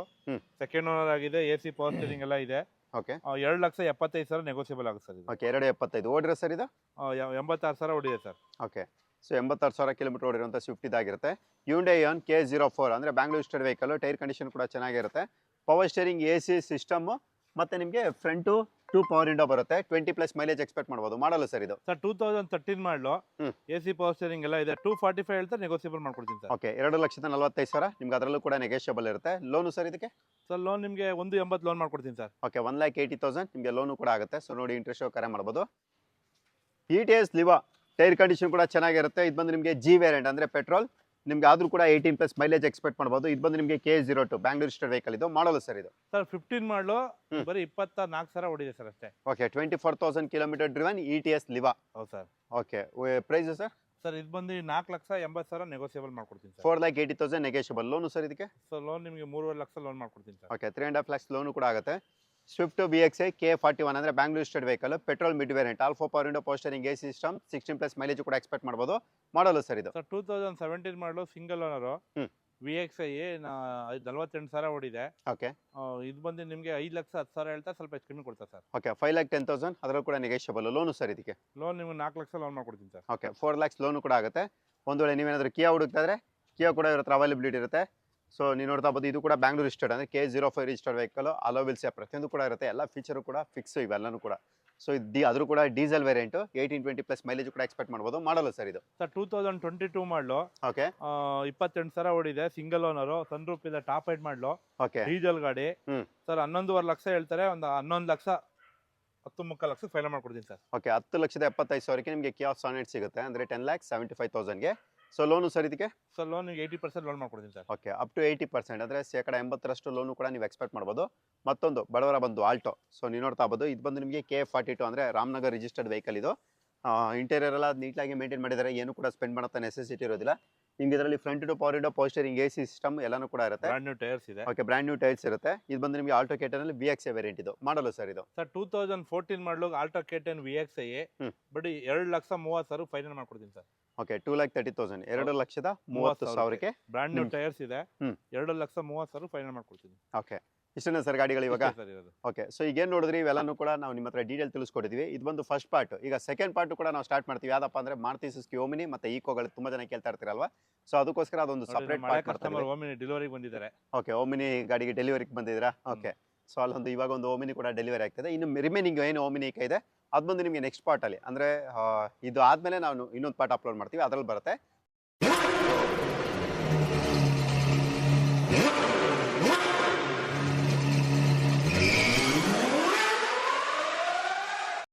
second owner ಆಗಿದೆ, AC ಪವರ್ ಸ್ಟೀರಿಂಗ್ ಎಲ್ಲ ಇದೆ. ಓಕೆ 2,75,000 ನೆಗೋಸಿಯಬಲ್ ಆಗುತ್ತೆ ಸರ್ ಇದು. ಓಕೆ 2,75 ಓಡಿರೋ ಸರ್ ಇದು? 86,000 ಹೊಡಿದೆ ಸರ್. ಓಕೆ ಸೊ 86,000 ಕಿಲೋಮೀಟರ್ ಓಡಿರುವಂಥ ಸ್ವಿಫ್ಟ್ ಇದಾಗಿರುತ್ತೆ. Hyundai Ion K04 ಅಂದರೆ Bangalore state vehicle, tyre condition ಕೂಡ ಚೆನ್ನಾಗಿರುತ್ತೆ. ಪವರ್ ಸ್ಟೇರಿಂಗ್, AC ಸಿಸ್ಟಮ್ ಮತ್ತೆ ನಿಮಗೆ ಫ್ರಂಟು 2 ಪವರ್ ವಿಂಡೋ ಬರುತ್ತೆ. 20+ ಮೈಲೇಜ್ ಎಕ್ಸ್ಪೆಕ್ಟ್ ಮಾಡ್ಬೋದು. ಮಾಡಲ್ಲ ಸರ್ ಇದು? ಸರ್ 2013 ಮಾಡಲು AC ಪವರ್ ಸ್ಟೇರಿಂಗ್ ಎಲ್ಲ ಇದೆ. 245 ಹೇಳ್ತಾರೆ, ನೆಗೋಸಿಯಬಲ್ ಮಾಡ್ಕೊಡ್ತೀನಿ ಸರ್. ಓಕೆ 2,45,000 ನಿಮ್ಗೆ ಅದರಲ್ಲೂ ಕೂಡ ನೆಗೋಷಿಯಬಲ್ ಇರುತ್ತೆ. ಲೋನು ಸರ್ ಇದಕ್ಕೆ? ಸರ್ ಲೋನ್ ನಿಮಗೆ 180 ಲೋನ್ ಮಾಡ್ಕೊಡ್ತೀನಿ ಸರ್. ಓಕೆ 1,80,000 ನಿಮಗೆ ಲೋನು ಕೂಡ ಆಗುತ್ತೆ. ಸೊ ನೋಡಿ ಇಂಟ್ರೆಸ್ಟ್ ಕರೆ ಮಾಡ್ಬೋದು. ETS ಲಿವಾ ಟೈರ್ ಕಂಡೀಷನ್ ಕೂಡ ಚೆನ್ನಾಗಿರುತ್ತೆ. ಇದು ಬಂದು ನಿಮಗೆ G ವೇರಿಯಂಟ್ ಅಂದರೆ ಪೆಟ್ರೋಲ್, ನಿಮ್ಗೆ ಆದ್ರೂ ಕೂಡ 18+ ಮೈಲೇಜ್ ಎಕ್ಸ್ಪೆಕ್ಟ್ ಮಾಡ್ಬೋದು. ಇದು ಬಂದು ನಿಮಗೆ K02 ಬ್ಯಾಂಗ್ಳೂರ್ ಸ್ಟೇಟ್ ವೆಹಿಕಲ್. ಇದು ಮಾಡಲು ಸರ್ ಇದು? ಸರ್ 15 ಮಾಡಲು ಬರೀ 24,000 ಹೊಡಿದೆ ಸರ್ ಅಷ್ಟೇ. Okay 24,000 kilometre driven ETS Liva. ಹೌದು sir. Okay price sir? Sir ಇದು ಬಂದು 4,80,000 ನೆಗೋಸಿಯಬಲ್ ಮಾಡ್ಕೊಡ್ತೀನಿ ಸರ್. 4,80,000 ನೆಗೋಷಿಯಬಲ್. ಲೋನು ಸರ್ ಇದಕ್ಕೆ? ಸರ್ ಲೋನ್ ನಿಮಗೆ 3.5 ಲಕ್ಷ ಲೋನ್ ಮಾಡ್ಕೊಡ್ತೀನಿ ಸರ್. ಓಕೆ 3.5 lakhs ಲೋನು ಕೂಡ ಆಗುತ್ತೆ. ಸ್ವಿಫ್ಟ್ VXI K41 ಅಂದರೆ Bangalore state vehicle, petrol mid variant, all four power window, power steering, AC system, 16+ mileage ಕೂಡ ಎಕ್ಸ್ಪೆಕ್ಟ್ ಮಾಡ್ಬೋದು. ಮಾಡಲು ಸರ್ ಇದು? ಸರ್ 2017 ಮಾಡಲು ಸಿಂಗಲ್ ಓನರು, VXI 48,000 ಹೊಡಿದೆ. ಓಕೆ ಇದು ಬಂದು ನಿಮಗೆ 5,10,000 ಹೇಳ್ತಾರೆ, ಸ್ವಲ್ಪ ಹೆಚ್ಚು ಕಮ್ಮಿ ಕೊಡ್ತಾರೆ ಸರ್. ಓಕೆ 5,10,000 ಅದರಲ್ಲೂ ಕೂಡ ನೆಗೋಷಿಯಬಲ್. ಲೋನು ಸರ್ ಇದಕ್ಕೆ? ಲೋನ್ ನಿಮಗೆ 4 ಲಕ್ಷ ಲೋನ್ ಮಾಡ್ಕೊಡ್ತೀನಿ ಸರ್. ಓಕೆ 4 lakhs ಲೋನು ಕೂಡ ಆಗುತ್ತೆ. ಒಂದು ವೇಳೆ ನೀವೇನಾದರೂ ಕಿಯಾ ಹುಡುಕ್ತಾ ಇದ್ರೆ ಕಿಯಾ ಕೂಡ ಇವ್ರ ಹತ್ರ ಅವೈಲಬಿಲಿಟಿ ಇರುತ್ತೆ. ಸೊ ನೀವು ನೋಡ್ತಾ ಬೋದು ಇದು ಕೂಡ ಬ್ಯಾಂಗ್ಳೂರ್ ಸ್ಟೇಟ್ ಅಂದರೆ K05 ರಿಜಿಸ್ಟರ್ಡ್ ವೆಹಿಕಲ್, ಅಲೋವಿಲ್ಸ್ ಪ್ರತಿಯೊಂದು ಕೂಡ ಇರುತ್ತೆ. ಎಲ್ಲ ಫೀಚರು ಕೂಡ ಫಿಕ್ಸ್ ಇವೆಲ್ಲನೂ ಕೂಡ. ಸೊ ಆದರೂ ಕೂಡ ಡೀಸೆಲ್ ವೇರಿಯಂಟು, 18-20+ ಮೈಲೇಜ್ ಕೂಡ ಎಕ್ಸ್ಪೆಕ್ಟ್ ಮಾಡ್ಬೋದು. ಮಾಡಲ್ಲ ಸರ್ ಇದು? Sir 2022 model. Okay 28,000 ಹೊಡಿದೆ, single owner, ಸನ್ ರೂಪ್ ಇದೆ, ಟಾಪ್ ಐಡ್ ಮಾಡಲು, ಓಕೆ ಡೀಸೆಲ್ ಗಾಡಿ. ಸರ್ 11.5 ಲಕ್ಷ ಹೇಳ್ತಾರೆ, ಒಂದು 11 ಲಕ್ಷ 10 ಲಕ್ಷ ಫೈನಲ್ ಮಾಡ್ಕೊಡ್ತೀನಿ ಸರ್. ಓಕೆ 10,75,000ಕ್ಕೆ ನಿಮಗೆ ಕಿಯಾ ಸಾನೆಟ್ ಸಿಗುತ್ತೆ ಅಂದರೆ 10,75,000ಗೆ. ಸೊ ಲೋನು ಸರ್ ಇದಕ್ಕೆ? ಸರ್ ಲೋನ್ 80% ಲೋನ್ ಮಾಡ್ಕೊಡ್ತೀನಿ ಸರ್. ಓಕೆ ಅಪ್ ಟು 80% ಅಂದರೆ 80% ಲೋನು ಕೂಡ ನೀವು ಎಕ್ಸ್ಪೆಕ್ಟ್ ಮಾಡ್ಬೋದು. ಮತ್ತೊಂದು ಬಡವರ ಬಂದು ಆಲ್ಟೋ. ಸೊ ನೀವು ನೋಡ್ತಾ ಇರ್ಬೋದು ಇದು ಬಂದು ನಿಮಗೆ K42 ಅಂದರೆ ರಾಮನಗರ್ ರಿಜಿಸ್ಟರ್ಡ್ ವೆಹಿಕಲ್. ಇದು ಇಂಟೀರಿಯರ್ ಎಲ್ಲ ನೀಟಾಗಿ ಮೇಂಟೈನ್ ಮಾಡಿದ್ದಾರೆ, ಏನು ಕೂಡ ಸ್ಪೆಂಡ್ ಮಾಡೋಂಥ ನೆಸೆಸಿಟಿ ಇರೋದಿಲ್ಲ. ನಿಮ್ಗೆ ಇದರಲ್ಲಿ front two power window, power steering, AC system ಎಲ್ಲನೂ ಕೂಡ ಇರುತ್ತೆ. ಬ್ರ್ಯಾಂಡ್ ನ್ಯೂ ಟೈರ್ಸ್ ಇದೆ. ಓಕೆ ಬ್ರ್ಯಾಂಡ್ ನ್ಯೂ ಟೈರ್ಸ್ ಇರುತ್ತೆ. ಇದು ಬಂದು ನಿಮಗೆ ಆಲ್ಟೋ K10 VXI ವೇರಿಯಂಟ್. ಇದು ಮಾಡಲು ಸರ್ ಇದು? Sir 2014 model Alto K10 VXI but 2,30,000 final ಮಾಡ್ಕೊಡ್ತೀನಿ ಸರ್. ಓಕೆ 2,30,000 2,30,000ಕ್ಕೆ ಬ್ರ್ಯಾಂಡ್ ನ್ಯೂ ಟೈರ್ಸ್ ಇದೆ. 2,30,000 ಫೈನಲ್ ಮಾಡ್ಕೊಡ್ತೀನಿ. ಓಕೆ ಇಷ್ಟನೇ ಸರ್ ಗಾಡಿಗಳು ಇವಾಗ? ಓಕೆ ಸೊ ಈಗೇನು ನೋಡಿದ್ರಿ ಇವೆಲ್ಲನೂ ಕೂಡ ನಾವು ನಿಮ್ಮ ಹತ್ರ ಡೀಟೇಲ್ ತಿಳಿಸ್ಕೊಟ್ಟಿದ್ವಿ. ಇದು ಬಂದು ಫಸ್ಟ್ ಪಾರ್ಟ್. ಈಗ ಸೆಕೆಂಡ್ ಪಾರ್ಟ್ ಕೂಡ ನಾವು ಸ್ಟಾರ್ಟ್ ಮಾಡ್ತೀವಿ. ಯಾವ್ದಪ್ಪ ಅಂದ್ರೆ ಮಾರುತಿ ಸುಜುಕಿ ಓಮಿನಿ ಮತ್ತೆ ಈಕೋಗಳು ತುಂಬಾ ಜನ ಕೇಳ್ತಾ ಇರ್ತೀರಲ್ವಾ. ಸೊ ಅದಕ್ಕೋಸ್ಕರ ಅದೊಂದು ಸಪರೇಟ್ ಪಾರ್ಟ್ ಮಾಡ್ತಾರೆ. ಓಮಿನಿ ಡೆಲಿವರಿಗೆ ಬಂದಿದ್ದಾರೆ. ಓಕೆ ಓಮಿನಿ ಗಾಡಿಗೆ ಡೆಲಿವರಿಗೆ ಬಂದಿದ್ದೀರಾ? ಓಕೆ ಸೊ ಅಲ್ಲೊಂದು ಇವಾಗ ಒಂದು ಓಮಿನಿ ಕೂಡ ಡೆಲಿವರಿ ಆಗ್ತದೆ. ಇನ್ನು ರಿಮೈನಿಂಗ್ ಏನು ಓಮಿನಿ ಇದೆ ಅದು ಬಂದು ನಿಮಗೆ ನೆಕ್ಸ್ಟ್ ಪಾರ್ಟಲ್ಲಿ ಅಂದರೆ ಇದು ಆದಮೇಲೆ ನಾವು ಇನ್ನೊಂದು ಪಾರ್ಟ್ ಅಪ್ಲೋಡ್ ಮಾಡ್ತೀವಿ, ಅದರಲ್ಲಿ ಬರುತ್ತೆ.